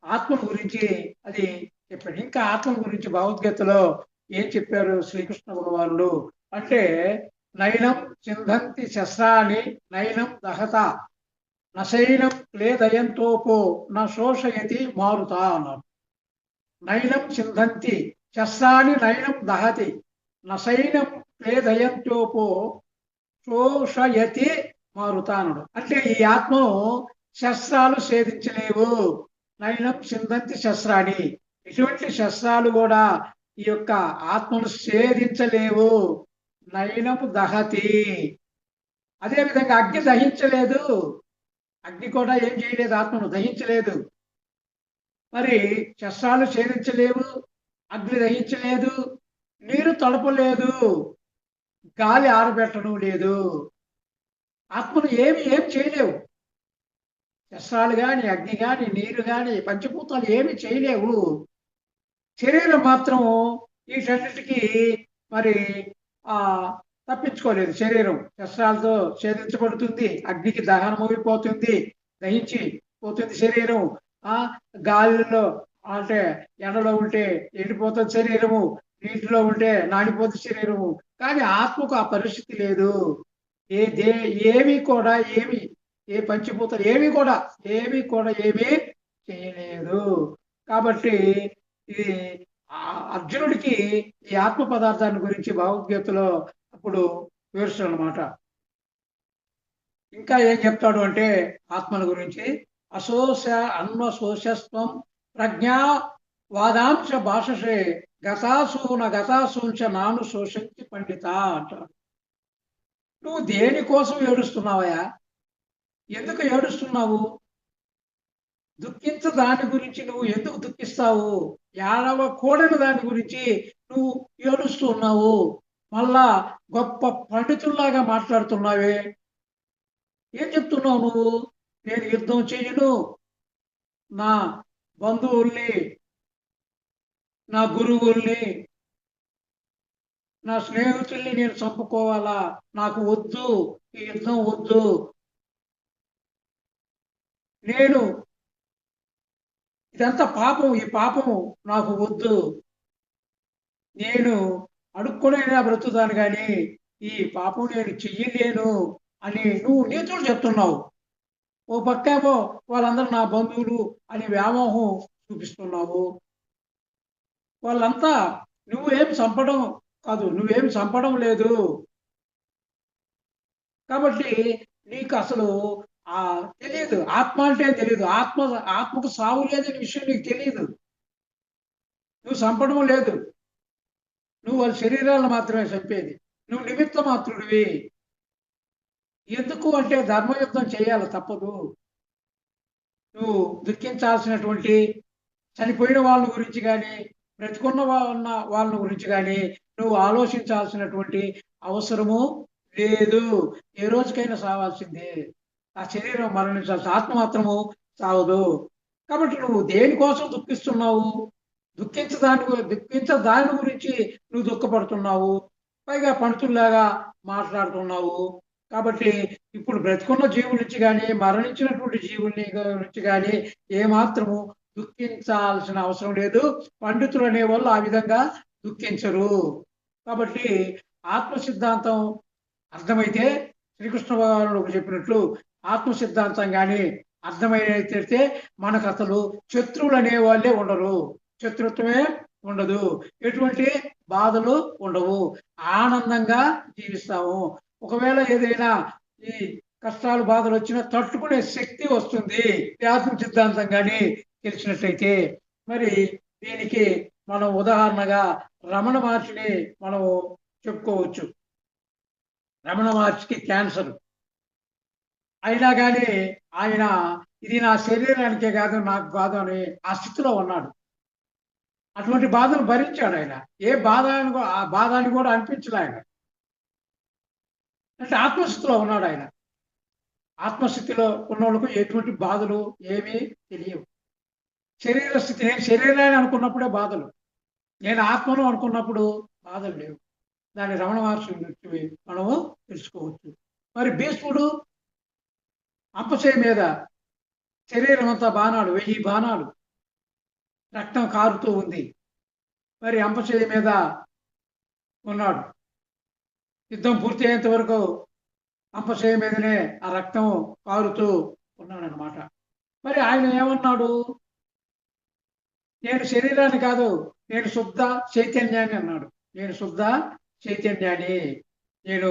ఆత్మ గురించి అది చెప్పాడు. ఇంకా ఆత్మ గురించి భగవద్గీతలో ఏం చెప్పారు శ్రీకృష్ణ భగవానుడు అంటే, నైనం చిందంతి శస్త్రాన్ని నైనం దహత నశైనం క్లేదయంతోపో నా శోషయతి మారుత అన్నారు. నైనం చిందంతి శస్త్రాన్ని నైనం దహతి నశైనం క్లేదయంతోపో శోషయతి మారుత అన్నాడు. అంటే ఈ ఆత్మను శస్త్రాలు ఛేదించలేవు. నైనం చిందంతి శస్త్రాన్ని, ఇటువంటి శస్త్రాలు కూడా ఈ యొక్క ఆత్మను ఛేదించలేవు. నైనము దహతి, అదేవిధంగా అగ్ని దహించలేదు, అగ్ని కూడా ఏం చేయలేదు, ఆత్మను దహించలేదు. మరి శస్త్రాలు ఛేదించలేవు, అగ్ని దహించలేదు, నీరు తడపలేదు, గాలి ఆరబెట్టడం లేదు. ఆత్మను ఏం చేయలేవు. శస్త్రాలు కానీ, అగ్ని కానీ, నీరు కానీ, పంచభూతాలు ఏమి చేయలేవు. శరీరం మాత్రం వీటన్నిటికీ మరి తప్పించుకోలేదు. శరీరం శస్త్రాలతో ఛేదించబడుతుంది, అగ్నికి దహనం అయిపోతుంది, దహించి పోతుంది శరీరం. గాలిలో అంటే ఎండలో ఉంటే ఎండిపోతుంది శరీరము, నీటిలో ఉంటే నానిపోతుంది శరీరము. కానీ ఆత్మకు ఆ పరిస్థితి లేదు. ఏమి కూడా ఏ పంచభూతాలు ఏమీ కూడా ఏమీ చేయలేదు. కాబట్టి ఇది అర్జునుడికి ఈ ఆత్మ పదార్థాన్ని గురించి భగవద్గీతలో అప్పుడు వివరిస్తాడు అన్నమాట. ఇంకా ఏం చెప్తాడు అంటే ఆత్మల గురించి, అశోష అన్వశోషస్వం ప్రజ్ఞా వాదాంశ భాషసే గతాసూంచ నాను శోషించి పండిత అంటాడు. నువ్వు దేనికోసం ఏడుస్తున్నావయా? ఎందుకు ఏడుస్తున్నావు? దుఃఖించ దాని గురించి నువ్వు ఎందుకు దుఃఖిస్తావు? ఏడవకూడని దాని గురించి నువ్వు ఏడుస్తున్నావు. మళ్ళా గొప్ప పండితుల్లాగా మాట్లాడుతున్నావే. ఏం చెప్తున్నావు నువ్వు? నేను యుద్ధం చేయను, నా బంధువుల్ని, నా గురువుల్ని, నా స్నేహితుల్ని నేను చంపుకోవాలా? నాకు వద్దు, ఈ యుద్ధం వద్దు. నేను ఇదంతా పాపం, ఈ పాపము నాకు వద్దు. నేను అడుక్కొనైనా బ్రతుకుతాను కానీ ఈ పాపం నేను చెయ్యలేను అని నువ్వు నీతులు చెప్తున్నావు. ఓ పక్కేమో వాళ్ళందరూ నా బంధువులు అని వ్యామోహం చూపిస్తున్నావు. వాళ్ళంతా నువ్వేం చంపడం కాదు, నువ్వేం చంపడం లేదు. కాబట్టి నీకు అసలు తెలియదు, ఆత్మ అంటే తెలియదు. ఆత్మకు సావు లేదని విషయం నీకు తెలియదు. నువ్వు చంపడం లేదు, నువ్వు వాళ్ళ శరీరాలను మాత్రమే చంపేది. నువ్వు నిమిత్త మాత్రుడివి. ఎందుకు అంటే ధర్మయుద్ధం చేయాలి, తప్పదు. నువ్వు దుఃఖించాల్సినటువంటి చనిపోయిన వాళ్ళ గురించి కానీ, బ్రతికున్న ఉన్న వాళ్ళ గురించి కానీ నువ్వు ఆలోచించాల్సినటువంటి అవసరము లేదు. ఏ రోజుకైనా సావాల్సిందే. ఆ శరీరం మరణించాల్సి, ఆత్మ మాత్రము సావదు. కాబట్టి నువ్వు దేనికోసం దుఃఖిస్తున్నావు? దుఃఖించ దాని గురించి నువ్వు దుఃఖపడుతున్నావు. పైగా పండితుల్లాగా మాట్లాడుతున్నావు. కాబట్టి ఇప్పుడు బ్రతికున్న జీవుల నుంచి కానీ మరణించినటువంటి జీవుల్ని నుంచి కానీ ఏమాత్రము దుఃఖించాల్సిన అవసరం లేదు. పండితులు అనేవాళ్ళు ఆ విధంగా దుఃఖించరు. కాబట్టి ఆత్మ సిద్ధాంతం అర్థమైతే శ్రీకృష్ణ భగవానుడు చెప్పినట్లు ఆత్మ సిద్ధాంతం కానీ అర్థమైతే మనకు అసలు శత్రువులు అనే వాళ్ళే ఉండరు. శత్రుత్వమే ఉండదు. ఎటువంటి బాధలు ఉండవు. ఆనందంగా జీవిస్తాము. ఒకవేళ ఏదైనా ఈ కష్టాలు బాధలు వచ్చినా తట్టుకునే శక్తి వస్తుంది ఈ ఆత్మ సిద్ధాంతం కానీ తెలిసినట్లయితే. మరి దీనికి మనం ఉదాహరణగా రమణ మహర్షిని మనం చెప్పుకోవచ్చు. రమణ మహర్షికి క్యాన్సర్ అయినా కానీ ఆయన ఇది నా శరీరానికే కాదు నాకు కాదు అని ఆ స్థితిలో ఉన్నాడు. అటువంటి బాధను భరించాడు ఆయన. ఏ బాధ ఆ బాధాన్ని కూడా అనిపించలే ఆయన. అంటే ఆత్మస్థితిలో ఉన్నాడు ఆయన. ఆత్మస్థితిలో ఉన్నోళ్ళకు ఎటువంటి బాధలు ఏమీ తెలియవు. శరీర స్థితి, నేను శరీరాన్ని అనుకున్నప్పుడే బాధలు, నేను ఆత్మను అనుకున్నప్పుడు బాధలు లేవు. దాన్ని రమణ మహర్షి నుంచి మనము తెలుసుకోవచ్చు. మరి భీష్ముడు అంపశయ మీద శరీరం అంతా బాణాలు, 1000 బాణాలు, రక్తం కారుతూ ఉంది. మరి అంపశయ మీద ఉన్నాడు. యుద్ధం పూర్తి అయ్యేంత వరకు అంపశయ మీదనే ఆ రక్తం కారుతూ ఉన్నాడనమాట. మరి ఆయన ఏమన్నాడు? నేను శరీరాన్ని కాదు, నేను శుద్ధ చైతన్యాన్ని అన్నాడు. నేను శుద్ధ చైతన్యాన్ని, నేను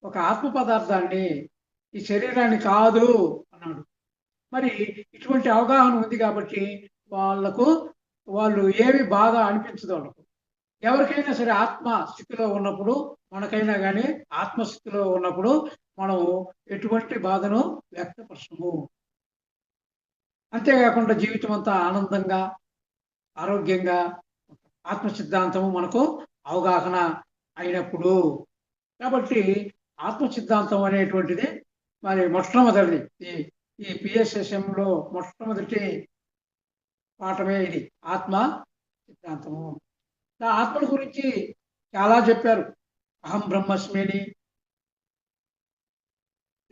ఒక ఆత్మ పదార్థాన్ని, ఈ శరీరాన్ని కాదు అన్నాడు. మరి ఇటువంటి అవగాహన ఉంది కాబట్టి వాళ్ళు ఏమి బాధ అనిపించదు వాళ్ళకు. ఎవరికైనా సరే ఆత్మ స్థితిలో ఉన్నప్పుడు, మనకైనా కానీ ఆత్మస్థితిలో ఉన్నప్పుడు మనం ఎటువంటి బాధను వ్యక్తపరచము. అంతేకాకుండా జీవితం అంతా ఆనందంగా ఆరోగ్యంగా ఆత్మ సిద్ధాంతము మనకు అవగాహన అయినప్పుడు. కాబట్టి ఆత్మ సిద్ధాంతం అనేటువంటిది మరి మొట్టమొదటిది ఈ పిఎస్ఎస్ఎంలో మొట్టమొదటి పాఠమే ఇది, ఆత్మ సిద్ధాంతము. ఆత్మల గురించి చాలా చెప్పారు. అహం బ్రహ్మస్మిని,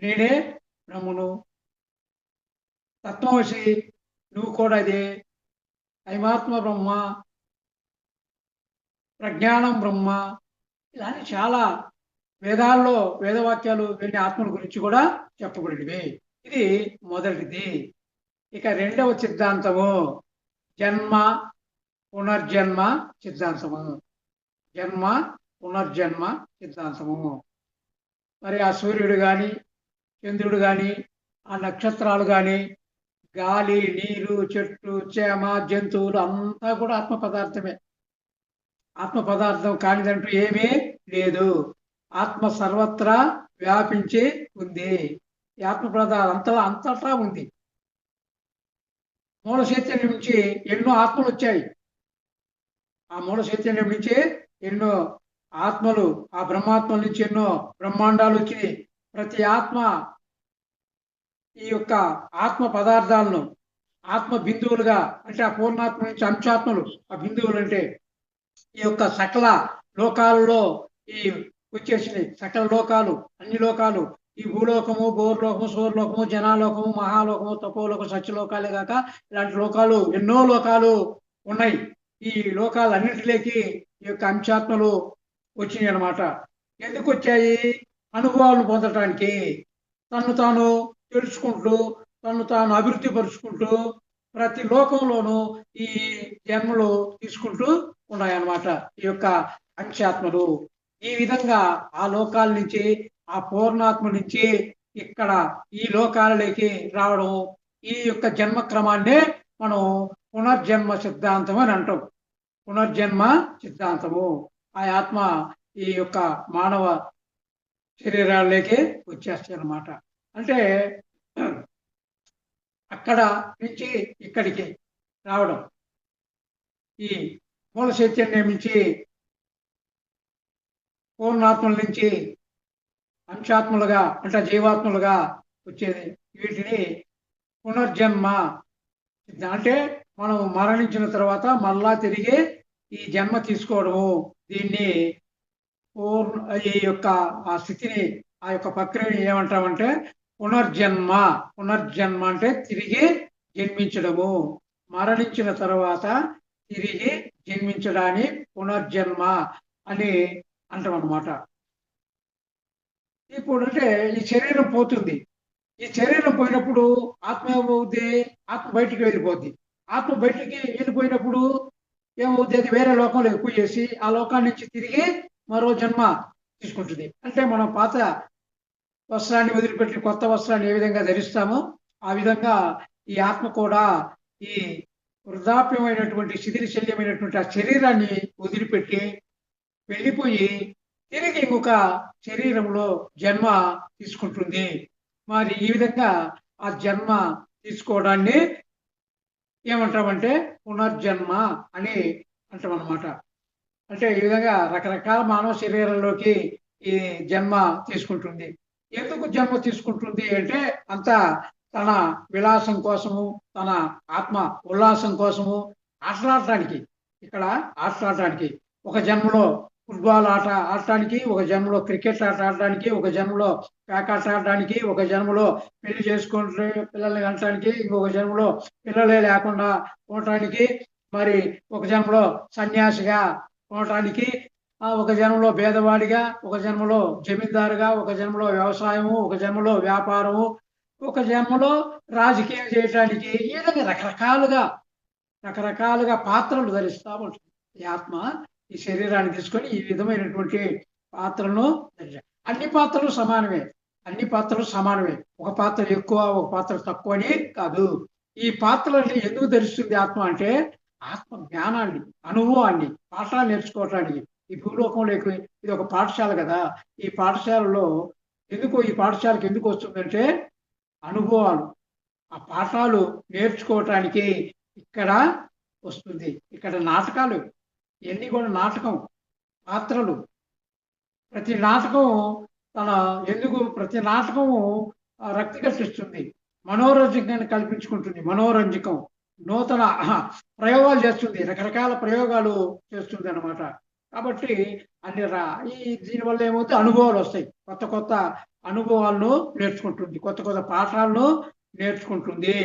నేనే బ్రహ్మను, తత్వమసి, నువ్వు కూడా అదే, అయమాత్మ బ్రహ్మ, ప్రజ్ఞానం బ్రహ్మ, ఇలాంటి చాలా వేదాల్లో వేదవాక్యాలు వెళ్ళి ఆత్మల గురించి కూడా చెప్పబడినవి. ఇది మొదటిది. ఇక రెండవ సిద్ధాంతము జన్మ పునర్జన్మ సిద్ధాంతము. జన్మ పునర్జన్మ సిద్ధాంతము. మరి ఆ సూర్యుడు కానీ, చంద్రుడు కానీ, ఆ నక్షత్రాలు కానీ, గాలి, నీరు, చెట్టు, చేమ, జంతువులు అంతా కూడా ఆత్మ పదార్థమే. ఆత్మ పదార్థం కానిదంటూ ఏమీ లేదు. ఆత్మ సర్వత్రా వ్యాపించి ఉంది. ఈ ఆత్మ పదార్థం అంతటా ఉంది. మూల చైతన్యం నుంచి ఎన్నో ఆత్మలు వచ్చాయి. ఆ మూల చైతన్యం నుంచి ఎన్నో ఆత్మలు, ఆ బ్రహ్మాత్మల నుంచి ఎన్నో బ్రహ్మాండాలు వచ్చినాయి. ప్రతి ఆత్మ ఈ యొక్క ఆత్మ పదార్థాలను ఆత్మ బిందువులుగా, అంటే ఆ పూర్ణాత్మ నుంచి అంశాత్మలు, ఆ బిందువులు అంటే ఈ యొక్క సకల లోకాలలో ఈ వచ్చేసినాయి. సకల లోకాలు, అన్ని లోకాలు, ఈ భూలోకము, భూర్లోకము, సూర్లోకము, జనాలోకము, మహాలోకము, తపోలోకము, సత్యలోకాలే కాక ఇలాంటి లోకాలు ఎన్నో లోకాలు ఉన్నాయి. ఈ లోకాలన్నింటిలోకి ఈ యొక్క అంశాత్మలు వచ్చినాయి అన్నమాట. ఎందుకు వచ్చాయి? అనుభవాలను పొందటానికి, తను తాను తెలుసుకుంటూ, తను తాను అభివృద్ధి పరుచుకుంటూ ప్రతి లోకంలోనూ ఈ జన్మలు తీసుకుంటూ ఉన్నాయన్నమాట ఈ యొక్క అంశాత్మలు. ఈ విధంగా ఆ లోకాల నుంచి, ఆ పూర్ణాత్మ నుంచి ఇక్కడ ఈ లోకాలలోకి రావడం, ఈ యొక్క జన్మ క్రమాన్నే మనం పునర్జన్మ సిద్ధాంతం అని అంటాం. పునర్జన్మ సిద్ధాంతము. ఆ ఆత్మ ఈ యొక్క మానవ శరీరాల్లోకి వచ్చేస్తాయి అన్నమాట. అంటే అక్కడ నుంచి ఇక్కడికి రావడం, ఈ మూల చైతన్యం నుంచి, పూర్ణాత్మల నుంచి అంశాత్మలుగా అంటే జీవాత్మలుగా వచ్చేది. వీటిని పునర్జన్మ అంటే మనం మరణించిన తర్వాత మళ్ళా తిరిగి ఈ జన్మ తీసుకోవడము. దీన్ని ఈ యొక్క ఆ స్థితిని, ఆ యొక్క ప్రక్రియని ఏమంటామంటే పునర్జన్మ. పునర్జన్మ అంటే తిరిగి జన్మించడము. మరణించిన తర్వాత తిరిగి జన్మించడాన్ని పునర్జన్మ అని అంటాం అన్నమాట. ఇప్పుడు అంటే ఈ శరీరం పోతుంది. ఈ శరీరం పోయినప్పుడు ఆత్మ ఏమవుద్ది? ఆత్మ బయటికి వెళ్ళిపోద్ది. ఆత్మ బయటికి వెళ్ళిపోయినప్పుడు ఏమవుద్ది? అది వేరే లోకంలో ఎక్కువ చేసి ఆ లోకాన్ని నుంచి తిరిగి మరో జన్మ తీసుకుంటుంది. అంటే మనం పాత వస్త్రాన్ని వదిలిపెట్టి కొత్త వస్త్రాన్ని ఏ విధంగా ధరిస్తామో ఆ విధంగా ఈ ఆత్మ కూడా ఈ వృద్ధాప్యమైనటువంటి శిథిలశల్యమైనటువంటి ఆ శరీరాన్ని వదిలిపెట్టి వెళ్ళిపోయి తిరిగి ఇంకొక శరీరంలో జన్మ తీసుకుంటుంది. మరి ఈ విధంగా ఆ జన్మ తీసుకోవడాన్ని ఏమంటామంటే పునర్జన్మ అని అంటాం అన్నమాట. అంటే ఈ విధంగా రకరకాల మానవ శరీరంలోకి ఈ జన్మ తీసుకుంటుంది. ఎందుకు జన్మ తీసుకుంటుంది అంటే అంత తన విలాసం కోసము, తన ఆత్మ ఉల్లాసం కోసము, ఆటలాడటానికి. ఇక్కడ ఆటలాడటానికి ఒక జన్మలో ఫుట్బాల్ ఆట ఆడటానికి, ఒక జన్మలో క్రికెట్ ఆట ఆడటానికి, ఒక జన్మలో పేకాట ఆడటానికి, ఒక జన్మలో పెళ్లి చేసుకుంటే పిల్లల్ని కనటానికి, ఇంకొక జన్మలో పిల్లలే లేకుండా ఉండటానికి, మరి ఒక జన్మలో సన్యాసిగా ఉండటానికి, ఒక జన్మలో పేదవాడిగా, ఒక జన్మలో జమీందారుగా, ఒక జన్మలో వ్యవసాయము, ఒక జన్మలో వ్యాపారము, ఒక జన్మలో రాజకీయం చేయటానికి, ఈ విధంగా రకరకాలుగా పాత్రలు ధరిస్తూ ఉంటుంది ఈ ఆత్మ. ఈ శరీరాన్ని తీసుకొని ఈ విధమైనటువంటి పాత్రలను అన్ని పాత్రలు సమానమే. ఒక పాత్ర ఎక్కువ, ఒక పాత్ర తక్కువ అని కాదు. ఈ పాత్రలని ఎందుకు ధరిస్తుంది ఆత్మ అంటే ఆత్మ జ్ఞానాన్ని, అనుభవాన్ని, పాఠాలు నేర్చుకోవటానికి. ఈ భూలోకంలో ఇది ఒక పాఠశాల కదా. ఈ పాఠశాలలో ఈ పాఠశాలకు ఎందుకు వస్తుందంటే అనుభవాలు, ఆ పాఠాలు నేర్చుకోవటానికి ఇక్కడ వస్తుంది. ఇక్కడ నాటకాలు ఇవన్నీ కూడా నాటకం, పాత్రలు. ప్రతి నాటకము రక్తి కట్టిస్తుంది, మనోరంజకాన్ని కల్పించుకుంటుంది. మనోరంజకం నూతన ప్రయోగాలు చేస్తుంది, రకరకాల ప్రయోగాలు చేస్తుంది అన్నమాట. కాబట్టి దీనివల్ల ఏమవుతుంది? అనుభవాలు వస్తాయి. కొత్త అనుభవాలను నేర్చుకుంటుంది, కొత్త పాఠాలను నేర్చుకుంటుంది.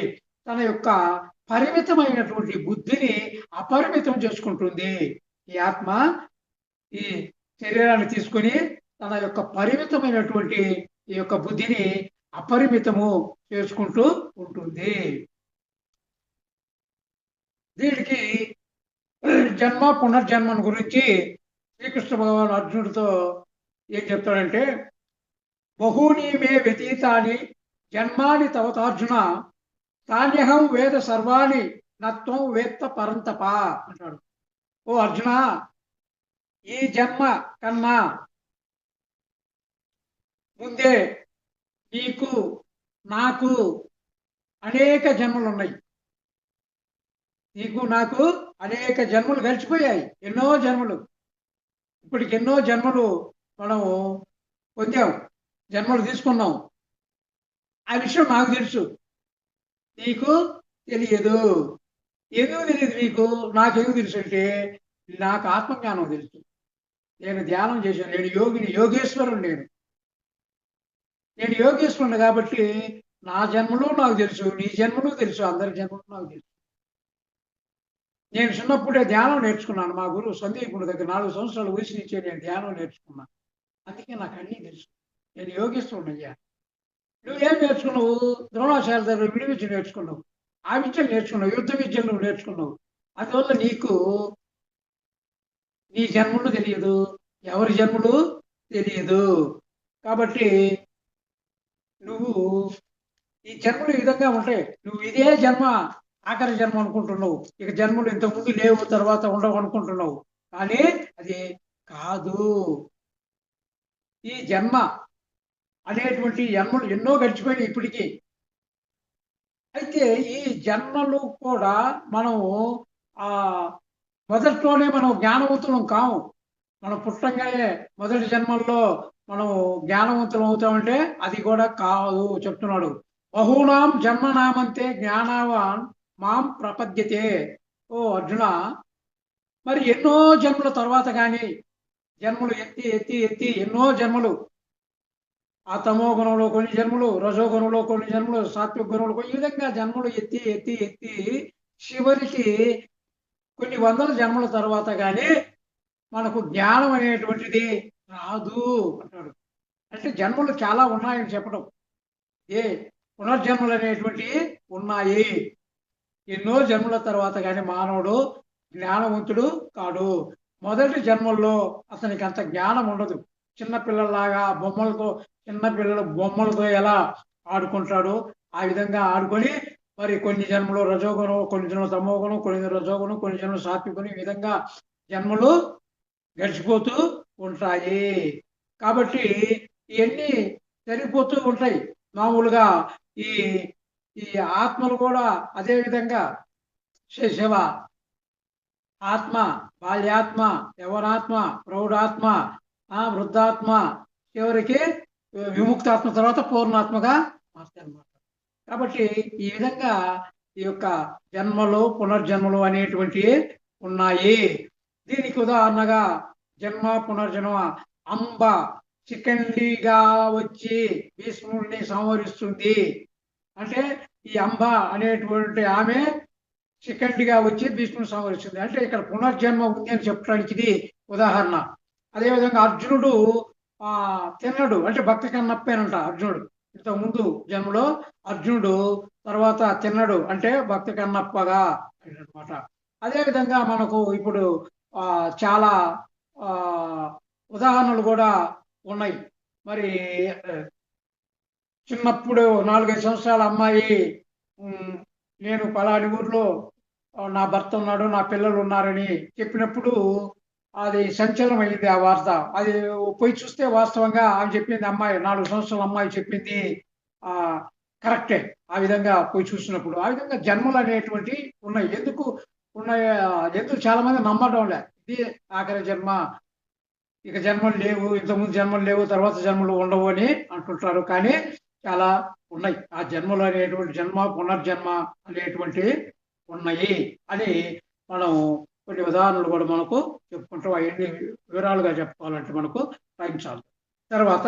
తన యొక్క పరిమితమైనటువంటి బుద్ధిని అపరిమితం చేసుకుంటుంది. ఈ ఆత్మ ఈ శరీరాన్ని తీసుకొని తన యొక్క పరిమితమైనటువంటి ఈ యొక్క బుద్ధిని అపరిమితము చేసుకుంటూ ఉంటుంది. దీనికి జన్మ పునర్జన్మను గురించి శ్రీకృష్ణ భగవాన్ అర్జునుడితో ఏం చెప్తాడంటే, బహూని మే వ్యతీతాని జన్మాని తవతార్జున తాన్యహం వేద సర్వాణి నత్వం వేత్త పరంతప అంటాడు. ఓ అర్జున, ఈ జన్మ కన్నా ముందే నీకు నాకు అనేక జన్మలు ఉన్నాయి. నీకు నాకు అనేక జన్మలు గడిచిపోయాయి, ఎన్నో జన్మలు. ఇప్పటికి ఎన్నో జన్మలు మనము పొందాం, జన్మలు తీసుకున్నాం. ఆ విషయం నాకు తెలుసు, నీకు తెలియదు. ఎందుకు తెలియదు నీకు? నాకెందుకు తెలుసు అంటే నాకు ఆత్మజ్ఞానం తెలుసు. నేను ధ్యానం చేశాను, నేను యోగేశ్వరుడు. నేను యోగేశ్వరుడు కాబట్టి నా జన్మలు నాకు తెలుసు, నీ జన్మలు తెలుసు, అందరి జన్మలు నాకు తెలుసు. నేను చిన్నప్పుడే ధ్యానం నేర్చుకున్నాను. మా గురువు సందీపుడి దగ్గర 4 సంవత్సరాల వయసు నుంచే నేను ధ్యానం నేర్చుకున్నాను. అందుకే నాకు అన్నీ తెలుసు. నేను యోగేశ్వరుడు అయ్యా. నువ్వేం నేర్చుకున్నావు? ద్రోణాచార్య దగ్గర విడి విద్య నేర్చుకున్నావు, ఆ విద్యలు నేర్చుకున్నావు, యుద్ధ విద్యలు నువ్వు నేర్చుకున్నావు. అందువల్ల నీకు నీ జన్మలు తెలియదు, ఎవరి జన్మలు తెలియదు. కాబట్టి నువ్వు ఈ జన్మలు ఈ విధంగా ఉంటాయి. నువ్వు ఇదే జన్మ ఆఖరి జన్మ అనుకుంటున్నావు. ఇక జన్మలు ఇంతకుముందు లేవు, తర్వాత ఉండవు అనుకుంటున్నావు. కానీ అది కాదు. ఈ జన్మ అనేటువంటి జన్మలు ఎన్నో గడిచిపోయినాయి ఇప్పటికీ. అయితే ఈ జన్మలు కూడా మనము మొదట్లోనే మనం జ్ఞానవంతులం కాము. మనం పుట్టంగానే మొదటి జన్మల్లో మనం జ్ఞానవంతులం అవుతామంటే అది కూడా కాదు చెప్తున్నాడు. బహూనాం జన్మనామంతే జ్ఞానావాన్ మాం ప్రపద్యతే. ఓ అర్జున, మరి ఎన్నో జన్మల తర్వాత కానీ జన్మలు ఎత్తి ఎత్తి ఎత్తి ఎన్నో జన్మలు, ఆ తమో గుణంలో కొన్ని జన్మలు, రజో గుణంలో కొన్ని జన్మలు, సాత్విక గుణంలో ఈ విధంగా జన్మలు ఎత్తి ఎత్తి ఎత్తి చివరికి కొన్ని వందల జన్మల తర్వాత కానీ మనకు జ్ఞానం అనేటువంటిది రాదు అంటాడు. అంటే జన్మలు చాలా ఉన్నాయని చెప్పడం. ఏ పునర్జన్మలు అనేటువంటివి ఉన్నాయి. ఎన్నో జన్మల తర్వాత కానీ మానవుడు జ్ఞానవంతుడు కాడు. మొదటి జన్మల్లో అతనికి అంత జ్ఞానం ఉండదు. చిన్నపిల్లల్లాగా బొమ్మలతో, చిన్నపిల్లలు బొమ్మలతో ఎలా ఆడుకుంటాడో ఆ విధంగా ఆడుకొని మరి కొన్ని జన్మలు రజోగుణం, కొన్ని జన్మలు తమోగుణం, కొన్ని రజోగుణం, కొన్ని జన్మలు సాత్విగుణం, ఈ విధంగా జన్మలు గడిచిపోతూ ఉంటాయి. కాబట్టి ఇవన్నీ జరిగిపోతూ ఉంటాయి. మామూలుగా ఈ ఈ ఆత్మలు కూడా అదే విధంగా శివ ఆత్మ, బాల్యాత్మ, యవనాత్మ, ప్రౌఢాత్మ, వృద్ధాత్మ, చివరికి విముక్తాత్మ, తర్వాత పూర్ణాత్మగా మారుతాయన్నమాట. కాబట్టి ఈ విధంగా ఈ యొక్క జన్మలు పునర్జన్మలు అనేటువంటివి ఉన్నాయి. దీనికి ఉదాహరణగా జన్మ పునర్జన్మ అంబ చికండిగా వచ్చి భీష్ముడిని సంహరిస్తుంది. అంటే ఈ అంబ అనేటువంటి ఆమె శిఖండిగా వచ్చి భీష్ముని సంహరిస్తుంది. అంటే ఇక్కడ పునర్జన్మ ఉంది అని చెప్పడానికి ఇది ఉదాహరణ. అదేవిధంగా అర్జునుడు తిన్నడు, అంటే భక్త కన్నప్పేనంట అర్జునుడు. ఇంతకు ముందు జన్మలో అర్జునుడు, తర్వాత తిన్నడు అంటే భక్త కన్నప్పగా అనమాట. అదేవిధంగా మనకు ఇప్పుడు చాలా ఉదాహరణలు కూడా ఉన్నాయి. మరి చిన్నప్పుడు 4-5 సంవత్సరాల అమ్మాయి, నేను పలాని ఊర్లో నా భర్త ఉన్నాడు, నా పిల్లలు ఉన్నారని చెప్పినప్పుడు అది సంచలనం అయింది ఆ వార్త. అది పోయి చూస్తే వాస్తవంగా ఆమె చెప్పింది, అమ్మాయి 4 సంవత్సరాల అమ్మాయి చెప్పింది కరెక్టే. ఆ విధంగా పోయి చూసినప్పుడు ఆ విధంగా జన్మలు అనేటువంటి ఉన్నాయి. ఎందుకు ఉన్నాయి? ఎందుకు చాలా మంది నమ్మడం లే, ఇది ఆఖరి జన్మ, ఇక జన్మలు లేవు, ఇంతకుముందు జన్మలు లేవు, తర్వాత జన్మలు ఉండవు అని అంటుంటారు. కానీ చాలా ఉన్నాయి. ఆ జన్మలు అనేటువంటి జన్మ పునర్జన్మ అనేటువంటి ఉన్నాయి అని మనం కొన్ని ఉదాహరణలు కూడా మనకు చెప్పుకుంటాం. అవన్నీ వివరాలుగా చెప్పుకోవాలంటే మనకు టైం చాలు. తర్వాత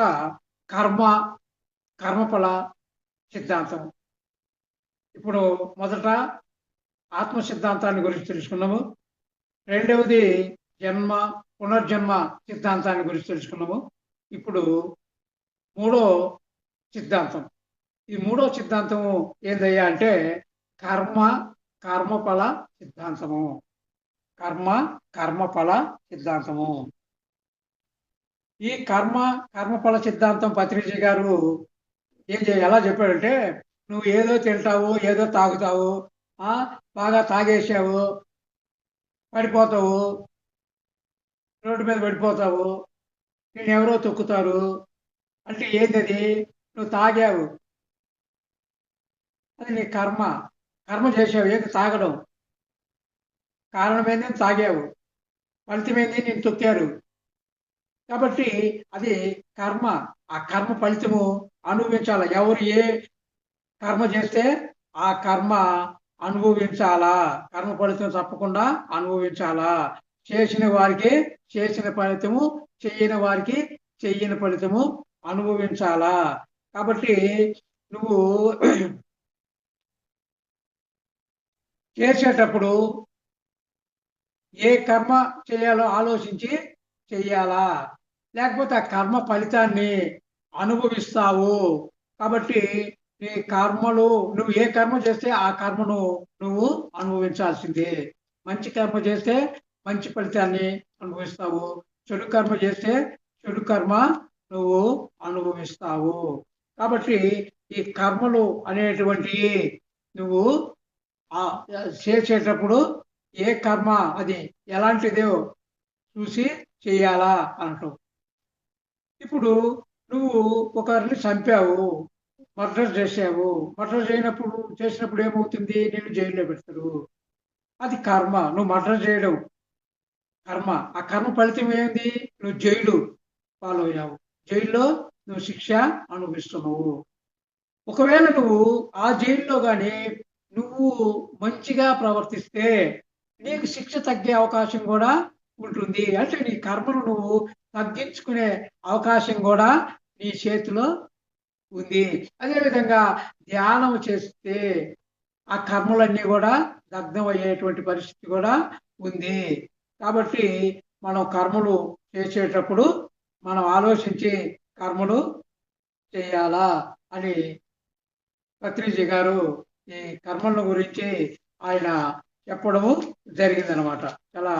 కర్మఫల సిద్ధాంతం. ఇప్పుడు మొదట ఆత్మ సిద్ధాంతాన్ని గురించి తెలుసుకున్నాము. రెండవది జన్మ పునర్జన్మ సిద్ధాంతాన్ని గురించి తెలుసుకున్నాము. ఇప్పుడు మూడో సిద్ధాంతం. ఈ మూడో సిద్ధాంతము ఏందయ్యా అంటే కర్మఫల సిద్ధాంతము. కర్మఫల సిద్ధాంతము. ఈ కర్మఫల సిద్ధాంతం పత్రిజీ గారు ఎలా చెప్పాడంటే, నువ్వు ఏదో తింటావు, ఏదో తాగుతావు, బాగా తాగేసావు, పడిపోతావు, రోడ్డు మీద పడిపోతావు, నేను ఎవరో తొక్కుతారు అంటే ఏంటది? నువ్వు తాగావు, అది నీ కర్మ చేసావు. ఏది తాగడం? కారణమైంది తాగావు, ఫలితమైంది నేను తొక్కారు. కాబట్టి అది కర్మ. ఆ కర్మ ఫలితము అనుభవించాల. ఎవరు ఏ కర్మ చేస్తే ఆ కర్మ అనుభవించాలా, కర్మ ఫలితం తప్పకుండా అనుభవించాలా. చేసిన వారికి చేసిన ఫలితము, చెయ్యని వారికి చెయ్యని ఫలితము అనుభవించాలా. కాబట్టి నువ్వు చేసేటప్పుడు ఏ కర్మ చేయాలో ఆలోచించి చెయ్యాలా, లేకపోతే ఆ కర్మ ఫలితాన్ని అనుభవిస్తావు. కాబట్టి నీ కర్మలు, నువ్వు ఏ కర్మ చేస్తే ఆ కర్మను నువ్వు అనుభవించాల్సిందే. మంచి కర్మ చేస్తే మంచి ఫలితాన్ని అనుభవిస్తావు, చెడు కర్మ చేస్తే చెడు కర్మ నువ్వు అనుభవిస్తావు. కాబట్టి ఈ కర్మలు అనేటువంటి నువ్వు చేసేటప్పుడు ఏ కర్మ అది ఎలాంటిదో చూసి చేయాలా అంటావు. ఇప్పుడు నువ్వు ఒకరిని చంపావు, మర్డర్ చేసావు. మర్డర్ చేసినప్పుడు ఏమవుతుంది? నేను జైల్లో పెడతారు. అది కర్మ. నువ్వు మర్డర్ చేయడం, కర్మ. ఆ కర్మ ఫలితం ఏంది? నువ్వు జైలు పాలయ్యావు. జైల్లో నువ్వు శిక్ష అనుభవిస్తున్నావు. ఒకవేళ నువ్వు ఆ జైల్లో గాని నువ్వు మంచిగా ప్రవర్తిస్తే నీకు శిక్ష తగ్గే అవకాశం కూడా ఉంటుంది. అంటే నీ కర్మను నువ్వు తగ్గించుకునే అవకాశం కూడా నీ చేతిలో ఉంది. అదేవిధంగా ధ్యానం చేస్తే ఆ కర్మలన్నీ కూడా దగ్ధం అయ్యేటువంటి పరిస్థితి కూడా ఉంది. కాబట్టి మనం కర్మలు చేసేటప్పుడు మనం ఆలోచించి కర్మలు చేయాలా అని పత్రిజీ గారు ఈ కర్మల గురించి ఆయన చెప్పడము జరిగిందనమాట. చాలా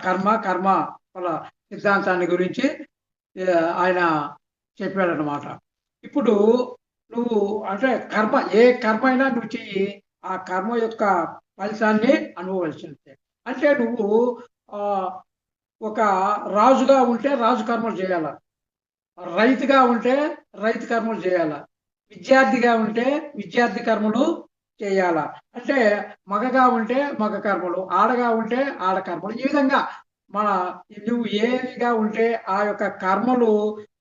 కర్మ వాళ్ళ సిద్ధాంతాన్ని గురించి ఆయన చెప్పాడనమాట. ఇప్పుడు నువ్వు అంటే ఏ కర్మ అయినా నువ్వు చెయ్యి, ఆ కర్మ యొక్క ఫలితాన్ని అనుభవించాల్సిందే. అంటే నువ్వు ఒక రాజుగా ఉంటే రాజు కర్మలు చేయాల, రైతుగా ఉంటే రైతు కర్మలు చేయాల, విద్యార్థిగా ఉంటే విద్యార్థి కర్మలు చేయాల, అంటే మగగా ఉంటే మగ కర్మలు, ఆడగా ఉంటే ఆడ కర్మలు. ఈ విధంగా నువ్వు ఏదిగా ఉంటే ఆ యొక్క కర్మలు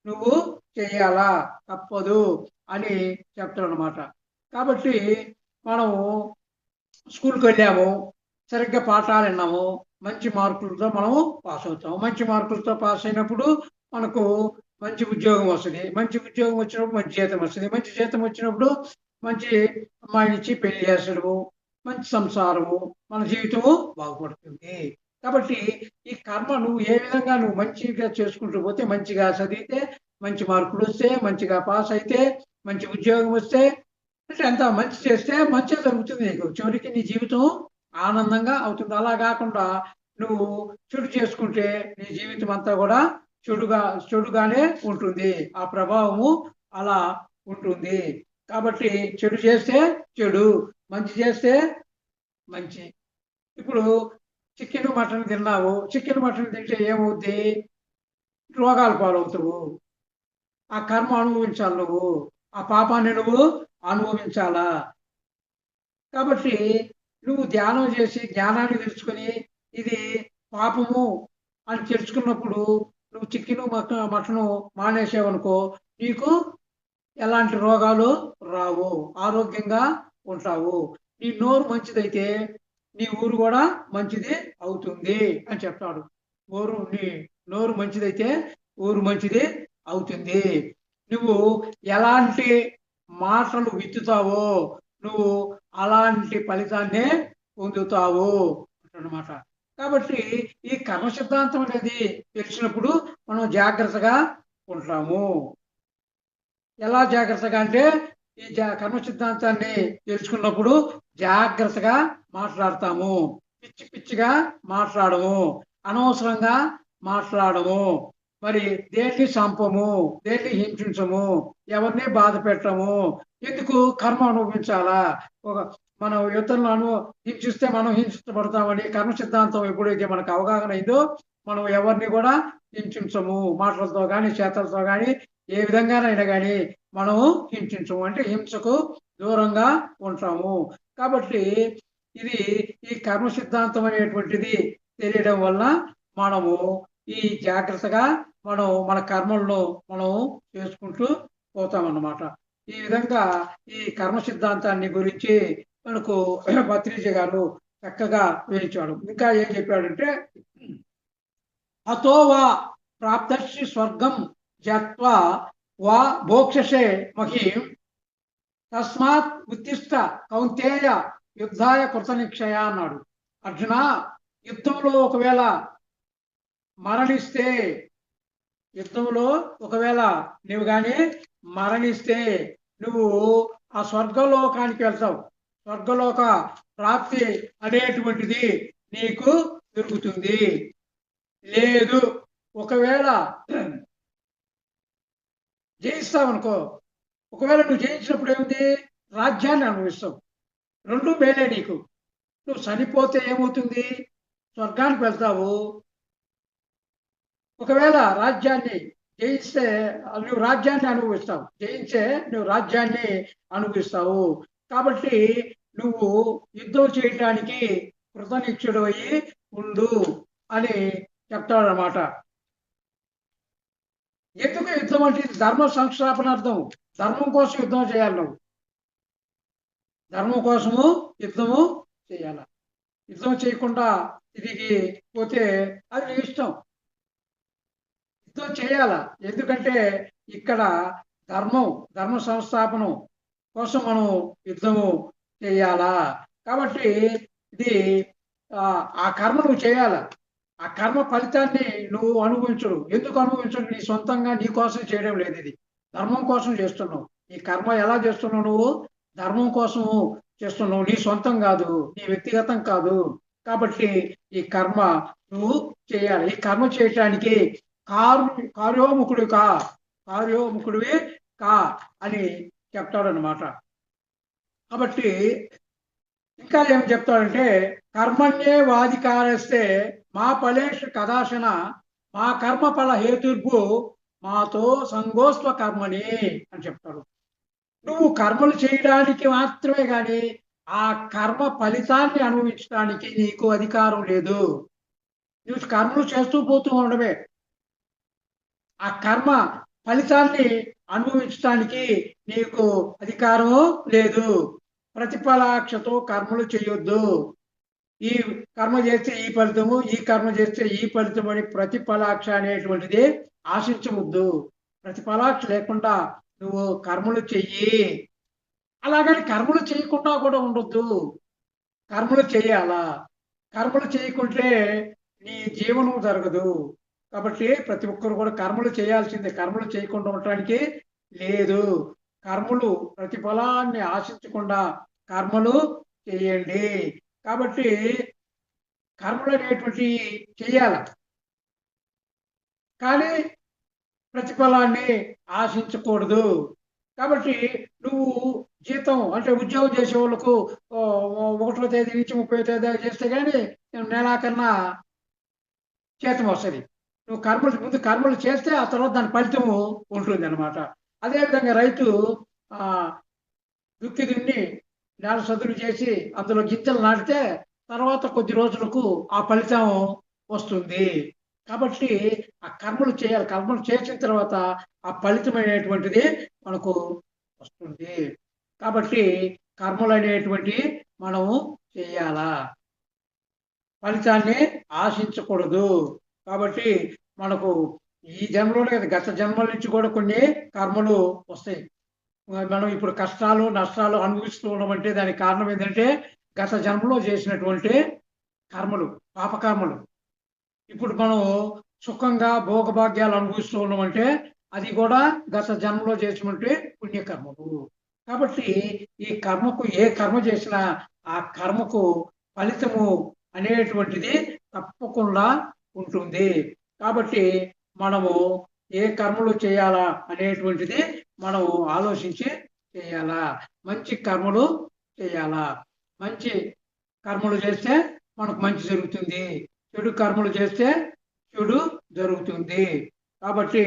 నువ్వు చేయాలా, తప్పదు అని చెప్తాడు అనమాట. కాబట్టి మనము స్కూల్కి వెళ్ళాము, సరిగ్గా పాఠాలు విన్నాము, మంచి మార్కులతో మనము పాస్ అవుతాము. మంచి మార్కులతో పాస్ అయినప్పుడు మనకు మంచి ఉద్యోగం వస్తుంది. మంచి ఉద్యోగం వచ్చినప్పుడు మంచి జీతం వస్తుంది. మంచి జీతం వచ్చినప్పుడు మంచి అమ్మాయినిచ్చి పెళ్లి చేసడము, మంచి సంసారము, మన జీవితము బాగుపడుతుంది. కాబట్టి ఈ కర్మ నువ్వు ఏ విధంగా నువ్వు మంచిగా చేసుకుంటూ పోతే, మంచిగా చదివితే మంచి మార్కులు వస్తే, మంచిగా పాస్ అయితే, మంచి ఉద్యోగం వస్తే, అంటే ఎంత మంచి చేస్తే మంచి జరుగుతుంది నీకు. చివరికి నీ జీవితం ఆనందంగా అవుతుంది. అలా కాకుండా నువ్వు చెడు చేసుకుంటే నీ జీవితం అంతా కూడా చెడుగానే ఉంటుంది. ఆ ప్రభావము అలా ఉంటుంది. కాబట్టి చెడు చేస్తే చెడు, మంచి చేస్తే మంచి. ఇప్పుడు చికెన్ మటన్ తిన్నావు, చికెన్ మటన్ తింటే ఏమవుద్ది? రోగాలు పాలవుతావు. ఆ కర్మ అనుభవించాలి నువ్వు, ఆ పాపాన్ని నువ్వు అనుభవించాలా. కాబట్టి నువ్వు ధ్యానం చేసి జ్ఞానాన్ని తెలుసుకొని ఇది పాపము అని తెలుసుకున్నప్పుడు నువ్వు చికెను మటను మానేసావనుకో, నీకు ఎలాంటి రోగాలు రావు, ఆరోగ్యంగా ఉంటావు. నీ నోరు మంచిదైతే నీ ఊరు కూడా మంచిది అవుతుంది అని చెప్తాడు. నీ నోరు మంచిదైతే ఊరు మంచిది అవుతుంది. నువ్వు ఎలాంటి మాటలు విత్తుతావో నువ్వు అలాంటి ఫలితాన్నే పొందుతావు అన్నమాట. కాబట్టి ఈ కర్మ సిద్ధాంతం అనేది తెలిసినప్పుడు మనం జాగ్రత్తగా ఉంటాము. ఎలా జాగ్రత్తగా అంటే ఈ కర్మ సిద్ధాంతాన్ని తెలుసుకున్నప్పుడు జాగ్రత్తగా మాట్లాడతాము, పిచ్చి పిచ్చిగా మాట్లాడము, అనవసరంగా మాట్లాడము, మరి దేన్ని చంపము, దేన్ని హింసించము, ఎవరిని బాధ పెట్టము. ఎందుకు? కర్మ అనుభవించాలా. మనం ఇతరులను హింసిస్తే మనం హింసించబడతామని కర్మ సిద్ధాంతం ఎప్పుడైతే మనకు అవగాహన అయిందో మనం ఎవరిని కూడా హింసించము. మాటలతో కానీ చేతలతో కానీ ఏ విధంగానైనా కానీ మనము హింసించము, అంటే హింసకు దూరంగా ఉంటాము. కాబట్టి ఈ కర్మ సిద్ధాంతం అనేటువంటిది తెలియడం వల్ల మనము ఈ జాగ్రత్తగా మన కర్మలను మనం చేసుకుంటూ పోతామన్నమాట. ఈ విధంగా ఈ కర్మ సిద్ధాంతాన్ని గురించి మనకు పత్రిజీ గారు చక్కగా వివరించాడు. ఇంకా ఏం చెప్పాడంటే, అతో వా ప్రాప్తర్షి స్వర్గం జత్వా వా భోక్షసే మహీం తస్మాత్ ఉత్తిష్ట కౌంతేయ యుద్ధాయ కృతనిక్షయ అన్నాడు. అర్జున, యుద్ధంలో ఒకవేళ నువ్వు కానీ మరణిస్తే నువ్వు ఆ స్వర్గలోకానికి వెళ్తావు. స్వర్గలోక ప్రాప్తి అనేటువంటిది నీకు దొరుకుతుంది. లేదు, ఒకవేళ జయిస్తావనుకో, ఒకవేళ నువ్వు జయించినప్పుడు ఏమిటి? రాజ్యాన్ని అనుభవిస్తావు. రెండు మేలే నీకు. నువ్వు చనిపోతే ఏమవుతుంది? స్వర్గానికి వెళ్తావు. ఒకవేళ రాజ్యాన్ని జయిస్తే నువ్వు రాజ్యాన్ని అనుభవిస్తావు. జయించే నువ్వు రాజ్యాన్ని అనుభవిస్తావు. కాబట్టి నువ్వు యుద్ధం చేయటానికి కృతనిశ్చుడు అయ్యి ఉండు అని చెప్తాడనమాట. ఎందుకు యుద్ధం అంటే ఇది ధర్మ సంస్థాపనార్థం. ధర్మం కోసం యుద్ధం చేయాలి నువ్వు. ధర్మం కోసము యుద్ధము చేయాల. యుద్ధం చేయకుండా తిరిగి పోతే అది నీ ఇష్టం. యుద్ధం చేయాల. ఎందుకంటే ఇక్కడ ధర్మ సంస్థాపనం కోసం మనం యుద్ధము చేయాలా. కాబట్టి ఇది ఆ కర్మ నువ్వు చేయాల. ఆ కర్మ ఫలితాన్ని నువ్వు అనుభవించడు. ఎందుకు అనుభవించడు? నీ సొంతంగా నీ కోసం చేయడం లేదు. ఇది ధర్మం కోసం చేస్తున్నావు. ఈ కర్మ ఎలా చేస్తున్నావు? నువ్వు ధర్మం కోసం చేస్తున్నావు. నీ సొంతం కాదు, నీ వ్యక్తిగతం కాదు. కాబట్టి ఈ కర్మ నువ్వు చేయాలి. ఈ కర్మ చేయటానికి కార్యోముఖుడివి కా అని చెప్తాడు అన్నమాట. కాబట్టి ఇంకా ఏం చెప్తాడంటే, కర్మణ్యే వాధికారస్తే మా ఫలేషు కదాశన మా కర్మ ఫల హేతుర్భు మాతో సంగోస్వ కర్మని అని చెప్తాడు. నువ్వు కర్మలు చేయడానికి మాత్రమే కానీ ఆ కర్మ ఫలితాన్ని అనుభవించడానికి నీకు అధికారం లేదు. నువ్వు కర్మలు చేస్తూ పోతూ ఉండడమే. ఆ కర్మ ఫలితాన్ని అనుభవించడానికి నీకు అధికారం లేదు. ప్రతిఫలాక్షతో కర్మలు చేయొద్దు. ఈ కర్మ చేస్తే ఈ ఫలితము, ఈ కర్మ చేస్తే ఈ ఫలితం అని ప్రతిఫలాక్ష అనేటువంటిది ఆశించవద్దు. ప్రతిఫలాక్ష లేకుండా నువ్వు కర్మలు చెయ్యి. అలాగని కర్మలు చేయకుండా కూడా ఉండొద్దు. కర్మలు చేయాలా. కర్మలు చేయకుంటే నీ జీవనం జరగదు. కాబట్టి ప్రతి ఒక్కరు కూడా కర్మలు చేయాల్సిందే. కర్మలు చేయకుండా ఉండటానికి లేదు. కర్మలు ప్రతిఫలాన్ని ఆశించకుండా కర్మలు చేయండి. కాబట్టి కర్మలు అనేటువంటి చేయాల, కానీ ప్రతిఫలాన్ని ఆశించకూడదు. కాబట్టి నువ్వు జీతం అంటే ఉద్యోగం చేసే వాళ్ళకు 1వ తేదీ నుంచి 30వ తేదీ చేస్తే కానీ నెలాకన్నా జీతం వస్తుంది. నువ్వు ముందు కర్మలు చేస్తే ఆ తర్వాత దాని ఫలితము ఉంటుంది అన్నమాట. అదేవిధంగా రైతు దుక్కి దున్ని నేల సదును చేసి అందులో గింజలు నాటితే తర్వాత కొద్ది రోజులకు ఆ ఫలితం వస్తుంది. కాబట్టి ఆ కర్మలు చేయాలి. కర్మలు చేసిన తర్వాత ఆ ఫలితమైనటువంటిది మనకు వస్తుంది. కాబట్టి కర్మలు అనేటువంటి మనము చేయాలా. ఫలితాన్ని ఆశించకూడదు. కాబట్టి మనకు ఈ జన్మలోనే కదా, గత జన్మల నుంచి కూడా కొన్ని కర్మలు వస్తాయి. మనం ఇప్పుడు కష్టాలు నష్టాలు అనుభవిస్తూ ఉండమంటే దానికి కారణం ఏంటంటే గత జన్మలో చేసినటువంటి కర్మలు, పాపకర్మలు. ఇప్పుడు మనం సుఖంగా భోగభాగ్యాలు అనుభవిస్తూ ఉన్నామంటే అది కూడా గత జన్మలో చేసినటువంటి పుణ్యకర్మలు. కాబట్టి ఈ కర్మకు ఏ కర్మ చేసినా ఆ కర్మకు ఫలితము అనేటువంటిది తప్పకుండా ఉంటుంది. కాబట్టి మనము ఏ కర్మలు చేయాలా అనేటువంటిది మనం ఆలోచించి చేయాలా. మంచి కర్మలు చేయాలా. మంచి కర్మలు చేస్తే మనకు మంచి జరుగుతుంది. చెడు కర్మలు చేస్తే చెడు జరుగుతుంది. కాబట్టి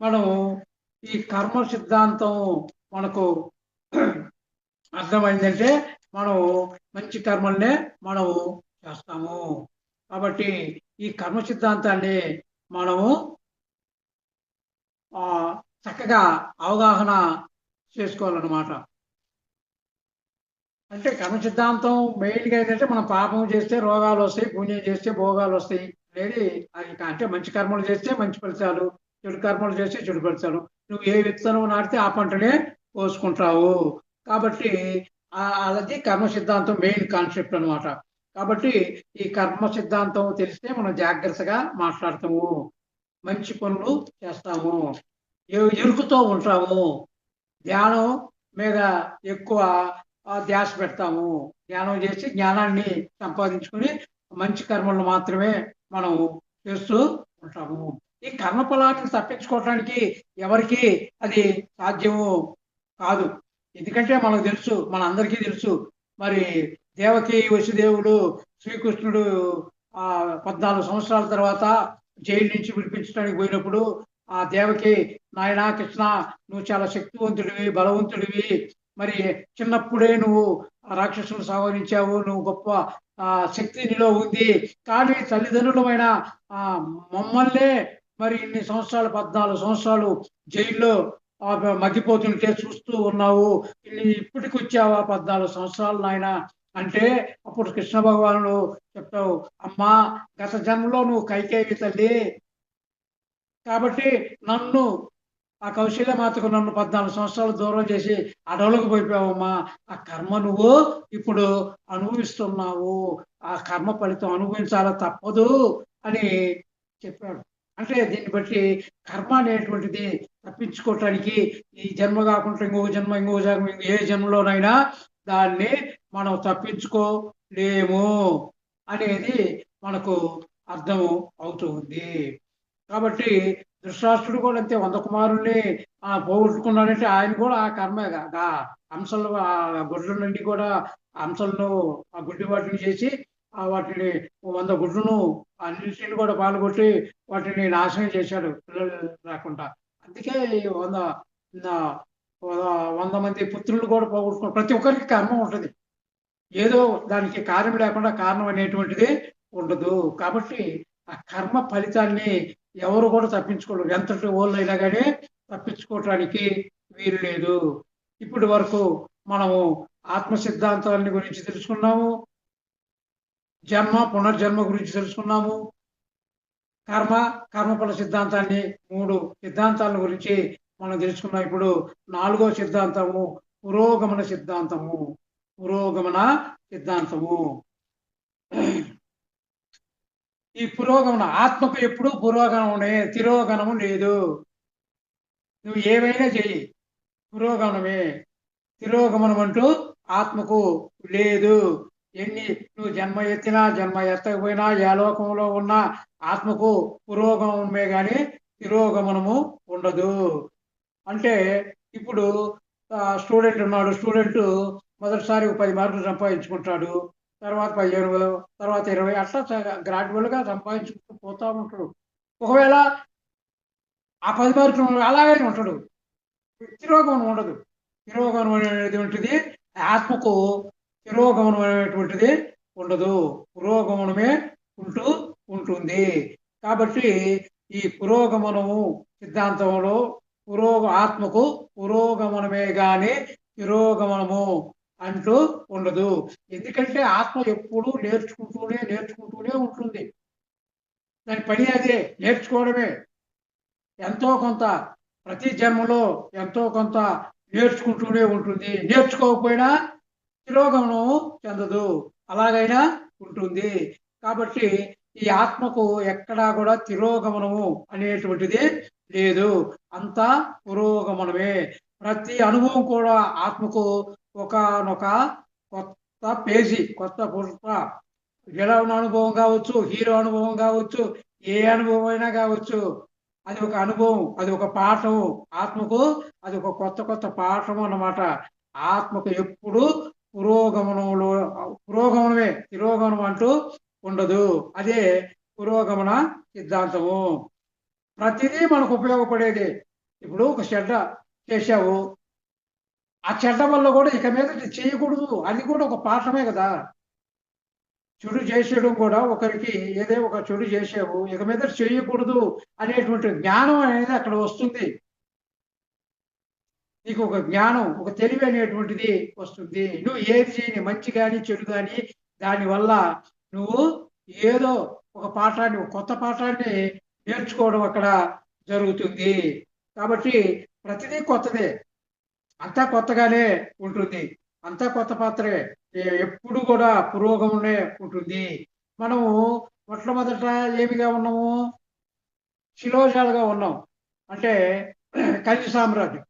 మనం ఈ కర్మ సిద్ధాంతం మనకు అర్థమైందంటే మనం మంచి కర్మల్నే మనము చేస్తాము. కాబట్టి ఈ కర్మ సిద్ధాంతాన్ని మనము చక్కగా అవగాహన చేసుకోవాలన్నమాట. అంటే కర్మ సిద్ధాంతం మెయిన్గా ఏంటంటే మనం పాపం చేస్తే రోగాలు వస్తాయి, పుణ్యం చేస్తే భోగాలు వస్తాయి అనేది. అంటే మంచి కర్మలు చేస్తే మంచి ఫలితాలు, చెడు కర్మలు చేస్తే చెడు ఫలితాలు. నువ్వు ఏ విత్తనం నాటితే ఆ పంటనే పోసుకుంటావు. కాబట్టి అది కర్మ సిద్ధాంతం మెయిన్ కాన్సెప్ట్ అనమాట. కాబట్టి ఈ కర్మ సిద్ధాంతం తెలిస్తే మనం జాగ్రత్తగా మాట్లాడతాము, మంచి పనులు చేస్తాము, ఎరుకుతో ఉంటాము, ధ్యానం మీద ఎక్కువ ధ్యాస పెడతాము. ధ్యానం చేసి జ్ఞానాన్ని సంపాదించుకుని మంచి కర్మలను మాత్రమే మనం చేస్తూ ఉంటాము. ఈ కర్మ ఫలాన్ని తప్పించుకోవటానికి ఎవరికి అది సాధ్యము కాదు. ఎందుకంటే మనకు తెలుసు, మన అందరికీ తెలుసు. మరి దేవకి వసుదేవుడు శ్రీకృష్ణుడు 14 సంవత్సరాల తర్వాత జైలు నుంచి విడిపించడానికి పోయినప్పుడు ఆ దేవకి, నాయనా కృష్ణ, నువ్వు చాలా శక్తివంతుడివి, బలవంతుడివి, మరి చిన్నప్పుడే నువ్వు రాక్షసులు సంహరించావు, నువ్వు గొప్ప శక్తి నీలో ఉంది. కానీ తల్లిదండ్రులమైన మమ్మల్నే మరి ఇన్ని సంవత్సరాలు 14 సంవత్సరాలు జైల్లో మగ్గిపోతుంటే చూస్తూ ఉన్నావు. ఇప్పటికి వచ్చావా 14 సంవత్సరాలు నాయన అంటే, అప్పుడు కృష్ణ భగవానుడు చెప్తావు, అమ్మా గత జన్మలో నువ్వు కైకేయి తల్లి కాబట్టి నన్ను ఆ కౌశల్య మాతకు నన్ను 14 సంవత్సరాలు దూరం చేసి అడవులకు పోయిపోయావమ్మా. ఆ కర్మ నువ్వు ఇప్పుడు అనుభవిస్తున్నావు. ఆ కర్మ ఫలితం అనుభవించాల తప్పదు అని చెప్పాడు. అంటే దీన్ని బట్టి కర్మ అనేటువంటిది తప్పించుకోవటానికి ఈ జన్మ కాకుండా ఇంకొక జన్మ ఏ జన్మలోనైనా దాన్ని మనం తప్పించుకోలేము అనేది మనకు అర్థం అవుతూ ఉంది. కాబట్టి ధృతరాష్ట్రుడు కూడా అంతే 100 కుమారుల్ని పోగొట్టుకున్నాడంటే ఆయన కూడా ఆ కర్మే అంశలు గుడ్ల నుండి కూడా అంశలను ఆ గుడ్డి వాటిని చేసి వాటిని 100 గుడ్లను అన్నింటిని కూడా పాల్గొట్టి వాటిని నాశనం చేశాడు పిల్లలు రాకుండా. అందుకే 100 మంది పుత్రులు కూడా పోగొట్టుకున్నారు. ప్రతి ఒక్కరికి కర్మ ఉంటుంది. ఏదో దానికి కారణం లేకుండా కారణం అనేటువంటిది ఉండదు. కాబట్టి ఆ కర్మ ఫలితాన్ని ఎవరు కూడా తప్పించుకోలేరు. ఎంతటి వాళ్ళైనా కానీ తప్పించుకోవటానికి వీలు లేదు. ఇప్పటి వరకు మనము ఆత్మ సిద్ధాంతాలని గురించి తెలుసుకున్నాము, జన్మ పునర్జన్మ గురించి తెలుసుకున్నాము, కర్మఫల సిద్ధాంతాన్ని 3 సిద్ధాంతాల గురించి మనం తెలుసుకున్నాం. ఇప్పుడు 4వ సిద్ధాంతము పురోగమన సిద్ధాంతము. ఈ పురోగమన ఆత్మకు ఎప్పుడు పురోగమనే, తిరోగమనము లేదు. నువ్వు ఏమైనా చెయ్యి పురోగమనమే, తిరోగమనం అంటూ ఆత్మకు లేదు. నువ్వు జన్మ ఎత్తినా జన్మ ఎత్తకపోయినా ఏ లోకంలో ఉన్నా ఆత్మకు పురోగమనమే కానీ తిరోగమనము ఉండదు. అంటే ఇప్పుడు స్టూడెంట్ ఉన్నాడు, స్టూడెంట్ మొదటిసారి 10 మార్కులు సంపాదించుకుంటాడు, తర్వాత 15, తర్వాత 20 అట్లా గ్రాడ్యువల్గా సంపాదించుకుంటూ పోతా ఉంటాడు. ఒకవేళ ఆ 10 మార్కులు అలాగే ఉంటాడు, తిరోగమనం ఉండదు. తిరోగమనం అనేటువంటిది ఆత్మకు తిరోగమనం అనేటువంటిది ఉండదు, పురోగమనమే ఉంటుంది. కాబట్టి ఈ పురోగమనము సిద్ధాంతంలో ఆత్మకు పురోగమనమే గాని తిరోగమనము అంటూ ఉండదు. ఎందుకంటే ఆత్మ ఎప్పుడూ నేర్చుకుంటూనే ఉంటుంది. దాని పని అదే, నేర్చుకోవడమే. ఎంతో కొంత ప్రతి జన్మలో ఎంతో కొంత నేర్చుకుంటూనే ఉంటుంది. నేర్చుకోకపోయినా తిరోగమనము చెందదు, అలాగైనా ఉంటుంది. కాబట్టి ఈ ఆత్మకు ఎక్కడా కూడా తిరోగమనము అనేటువంటిది లేదు, అంతా పురోగమనమే. ప్రతి అనుభవం కూడా ఆత్మకు ఒకనొక కొత్త పేజీ, కొత్త పుష్ప, విలన్ అనుభవం కావచ్చు, హీరో అనుభవం కావచ్చు, ఏ అనుభవం అయినా కావచ్చు. అది ఒక అనుభవం, అది ఒక పాఠం. ఆత్మకు అది ఒక కొత్త పాఠం అన్నమాట. ఆత్మకు ఎప్పుడు పురోగమనమే, తిరోగమనం అంటూ ఉండదు. అదే పురోగమన సిద్ధాంతము. ప్రతిదీ మనకు ఉపయోగపడేది. ఇప్పుడు ఒక చెడ్డ చేశావు, ఆ చెడ్డ వల్ల కూడా ఇక మీద చేయకూడదు, అది కూడా ఒక పాఠమే కదా. చెడు చేసేయడం కూడా ఒకరికి, ఏదో ఒక చెడు చేసావు ఇక మీద చేయకూడదు అనేటువంటి జ్ఞానం అనేది అక్కడ వస్తుంది. నీకు ఒక జ్ఞానం, ఒక తెలివి అనేటువంటిది వస్తుంది. నువ్వు ఏది చేయని, మంచి కానీ చెడు కానీ, దానివల్ల నువ్వు ఏదో ఒక పాఠాన్ని, ఒక కొత్త పాఠాన్ని నేర్చుకోవడం అక్కడ జరుగుతుంది. కాబట్టి ప్రతిదీ కొత్తదే, అంతా కొత్తగానే ఉంటుంది, అంతా కొత్త పాత్రే, ఎప్పుడు కూడా పురోగమనే ఉంటుంది. మనము మొట్టమొదట ఏమిగా ఉన్నాము? శిలోజాలుగా ఉన్నాం. అంటే కనిజ సామ్రాజ్యం,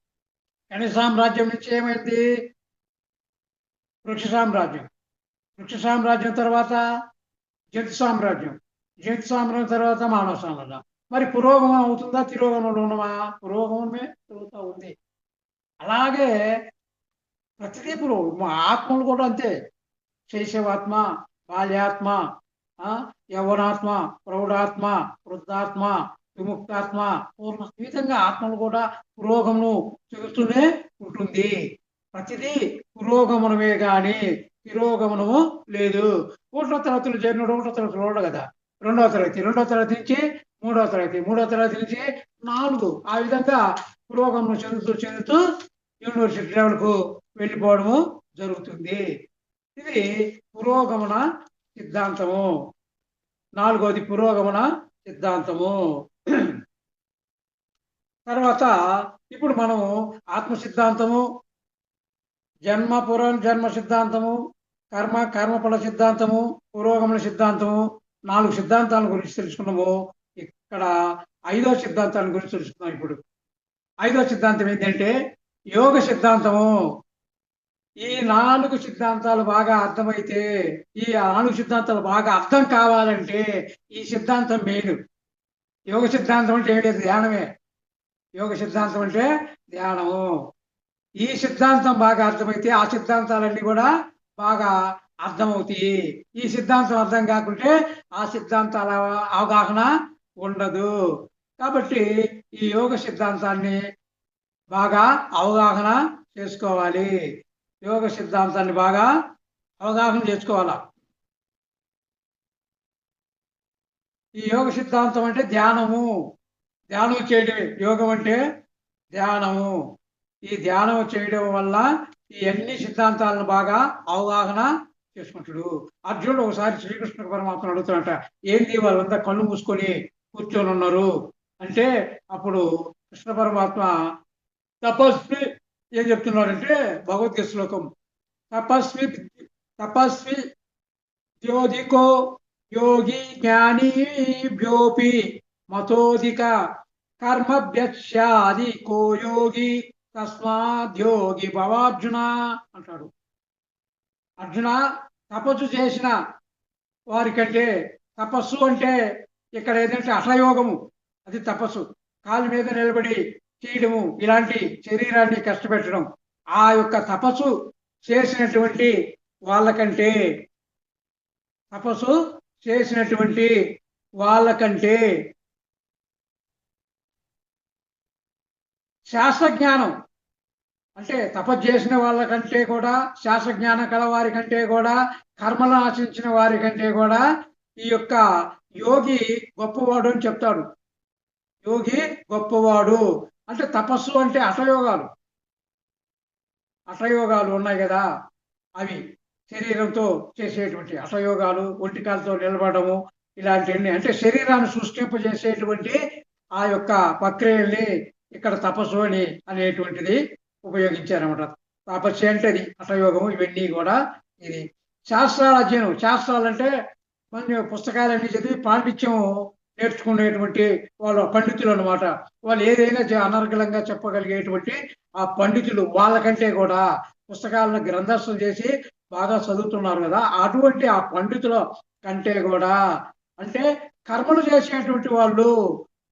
కనిజ సామ్రాజ్యం నుంచి ఏమైంది? వృక్ష సామ్రాజ్యం, వృక్ష సామ్రాజ్యం తర్వాత జంతు సామ్రాజ్యం, జంతు సామ్రాజ్యం తర్వాత మానవ సామ్రాజ్యం. మరి పురోగమనం అవుతుందా, తిరోగమనంలో ఉన్నమా? పురోగమనమే జరుగుతూ ఉంది. అలాగే ప్రతిదీ ఆత్మలు కూడా అంతే. శైశవాత్మ, బాల్యాత్మ, యవ్వనాత్మ, ప్రౌఢాత్మ, వృద్ధాత్మ, విముక్తాత్మ, పూర్ణ, ఈ విధంగా ఆత్మలు కూడా పురోగమనం చెందుతూనే ఉంటుంది. ప్రతిదీ పురోగమనమే గాని తిరోగమనము లేదు. ఒకటో తరగతిలో చేరినోడు ఒకటో తరగతిలో ఉండడు కదా. రెండో తరగతి నుంచి మూడో తరగతి నుంచి 4 ఆ విధంగా పురోగమనం చెందుతూ యూనివర్సిటీ లెవెల్కు వెళ్ళిపోవడము జరుగుతుంది. ఇది పురోగమన సిద్ధాంతము. 4వది పురోగమన సిద్ధాంతము. తర్వాత ఇప్పుడు మనము ఆత్మ సిద్ధాంతము, జన్మ సిద్ధాంతము, కర్మఫల సిద్ధాంతము, పురోగమన సిద్ధాంతము 4 సిద్ధాంతాల గురించి తెలుసుకున్నాము. ఇక్కడ 5వ సిద్ధాంతాల గురించి తెలుసుకున్నాం. ఇప్పుడు 5వ సిద్ధాంతం ఏంటంటే యోగ సిద్ధాంతము. ఈ 4 సిద్ధాంతాలు బాగా అర్థమైతే, ఈ 4 సిద్ధాంతాలు బాగా అర్థం కావాలంటే ఈ సిద్ధాంతం మెయిన్. యోగ సిద్ధాంతం అంటే ఏం లేదు, ధ్యానమే. యోగ సిద్ధాంతం అంటే ధ్యానము. ఈ సిద్ధాంతం బాగా అర్థమైతే ఆ సిద్ధాంతాలన్నీ కూడా బాగా అర్థమవుతాయి. ఈ సిద్ధాంతం అర్థం కాకుంటే ఆ సిద్ధాంతాల అవగాహన ఉండదు. కాబట్టి ఈ యోగ సిద్ధాంతాన్ని బాగా అవగాహన చేసుకోవాలి. యోగ సిద్ధాంతాన్ని బాగా అవగాహన చేసుకోవాలా. ఈ యోగ సిద్ధాంతం అంటే ధ్యానం చేయడమే. యోగం అంటే ధ్యానము. ఈ ధ్యానం చేయడం వల్ల ఈ అన్ని సిద్ధాంతాలను బాగా అవగాహన చేసుకుంటాడు. అర్జునుడు ఒకసారి శ్రీకృష్ణ పరమాత్మను అడుగుతాడంట, ఏంది వాళ్ళంతా కళ్ళు మూసుకొని కూర్చొని ఉన్నారు అంటే, అప్పుడు కృష్ణ పరమాత్మ తపస్వి ఏం చెప్తున్నాడంటే, భగవద్గీత శ్లోకం, తపస్వి ద్యోధికో యోగి జ్ఞాని భ్యోపి మతోధిక కర్మభ్యస్యాది కో యోగి తస్మాద్యోగి భవార్జున అంటాడు. అర్జున, తపస్సు చేసిన వారికంటే, తపస్సు అంటే ఇక్కడ ఏదంటే అసయోగము, అది తపస్సు. కాళ్ళ మీద నిలబడి చేయడము, ఇలాంటి శరీరాన్ని కష్టపెట్టడం, ఆ యొక్క తపస్సు చేసినటువంటి వాళ్ళకంటే శాస్త్రజ్ఞానం అంటే తపస్సు చేసిన వాళ్ళకంటే కూడా, శాస్త్రజ్ఞానం కల వారి కంటే కూడా, కర్మలు ఆచరించిన వారి కంటే కూడా ఈ యొక్క యోగి గొప్పవాడు అని చెప్తాడు. యోగి గొప్పవాడు అంటే తపస్సు అంటే అటయోగాలు ఉన్నాయి కదా, అవి శరీరంతో చేసేటువంటి అటయోగాలు, ఒంటికాలతో నిలబడము, ఇలాంటివన్నీ అంటే శరీరాన్ని సృష్టింపజేసేటువంటి ఆ యొక్క ప్రక్రియల్ని ఇక్కడ తపస్సు అనేటువంటిది ఉపయోగించారన్నమాట. తపస్సు అంటే అది అటయోగము. ఇవన్నీ కూడా ఇది శాస్త్రాల అధ్యయనం. శాస్త్రాలు అంటే మన పుస్తకాలన్నీ చదివి పాండిత్యం నేర్చుకునేటువంటి వాళ్ళు పండితులు అన్నమాట. వాళ్ళు ఏదైనా అనర్గళంగా చెప్పగలిగేటువంటి ఆ పండితులు. వాళ్ళకంటే కూడా పుస్తకాలను గ్రంథస్థం చేసి బాగా చదువుతున్నారు కదా, అటువంటి ఆ పండితుల కంటే కూడా, అంటే కర్మలు చేసేటువంటి వాళ్ళు,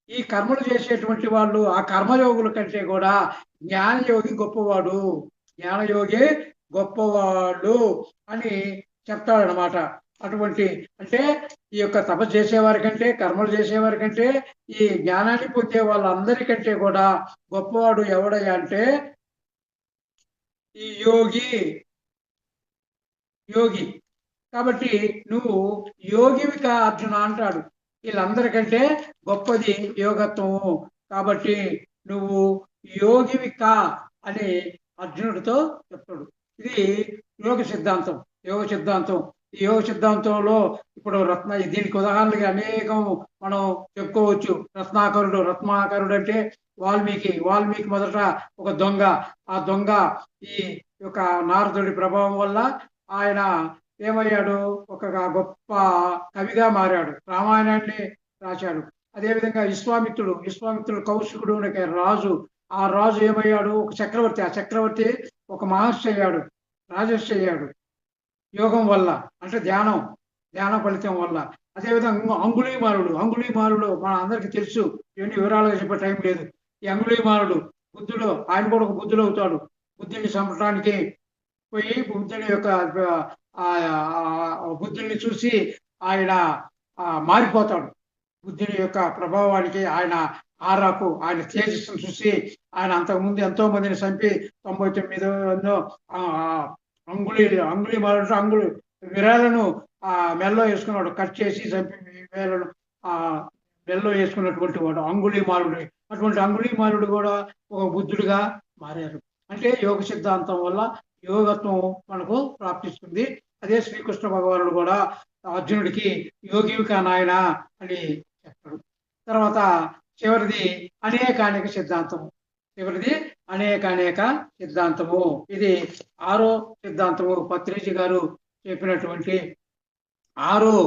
ఈ కర్మలు చేసేటువంటి వాళ్ళు ఆ కర్మయోగుల కంటే కూడా జ్ఞానయోగి గొప్పవాడు అని చెప్తాడనమాట. అటువంటి అంటే ఈ యొక్క తపస్సు చేసేవారి కంటే, కర్మలు చేసేవారి కంటే, ఈ జ్ఞానాన్ని పొందే వాళ్ళందరికంటే కూడా గొప్పవాడు ఎవడయ్యా అంటే ఈ యోగి. కాబట్టి నువ్వు యోగివిక అర్జున అంటాడు. వీళ్ళందరికంటే గొప్పది యోగత్వము. కాబట్టి నువ్వు యోగివిక అని అర్జునుడితో చెప్తాడు. ఇది యోగ సిద్ధాంతం. ఈ యోగ సిద్ధాంతంలో ఇప్పుడు దీనికి ఉదాహరణగా అనేకం మనం చెప్పుకోవచ్చు. రత్నాకరుడు అంటే వాల్మీకి మొదట ఒక దొంగ. ఆ దొంగ ఈ యొక్క నారదుడి ప్రభావం వల్ల ఆయన ఏమయ్యాడు, ఒక గొప్ప కవిగా మారాడు, రామాయణాన్ని రాశాడు. అదేవిధంగా విశ్వామిత్రుడు కౌశికుడు రాజు. ఆ రాజు ఏమయ్యాడు, ఒక చక్రవర్తి. ఆ చక్రవర్తి ఒక మహర్షి అయ్యాడు, రాజర్షి అయ్యాడు యోగం వల్ల, అంటే ధ్యానం ఫలితం వల్ల. అదేవిధంగా అంగుళీమాలుడు మన అందరికీ తెలుసు, ఇవన్నీ వివరాలుగా చెప్పే టైం లేదు. ఈ అంగుళీమాలుడు బుద్ధుడు, ఆయన కూడా ఒక బుద్ధుడు అవుతాడు. బుద్ధుడిని చంపడానికి పోయి బుద్ధుడిని చూసి ఆయన మారిపోతాడు. బుద్ధుని యొక్క ప్రభావానికి ఆయన ఆరాకు ఆయన తేజస్సును చూసి ఆయన అంతకుముందు ఎంతో మందిని చంపి 99 ఎన్నో అంగుళి మారుడు అంగుళి విరాలను ఆ మెల్లో వేసుకున్నాడు, కట్ చేసి చంపి వేలను ఆ మెల్లో వేసుకున్నటువంటి వాడు అంగుళి మారుడు. అటువంటి అంగుళి మారుడు కూడా ఒక బుద్ధుడిగా మారారు. అంటే యోగ సిద్ధాంతం వల్ల యోగత్వం మనకు ప్రాప్తిస్తుంది. అదే శ్రీకృష్ణ భగవానుడు కూడా అర్జునుడికి యోగివికా నాయన అని చెప్తాడు. తర్వాత చివరిది అనేకానేక సిద్ధాంతము. చివరిది అనేకానేక సిద్ధాంతము. ఇది 6వ సిద్ధాంతము. పత్రిజీ గారు చెప్పినటువంటి 6వ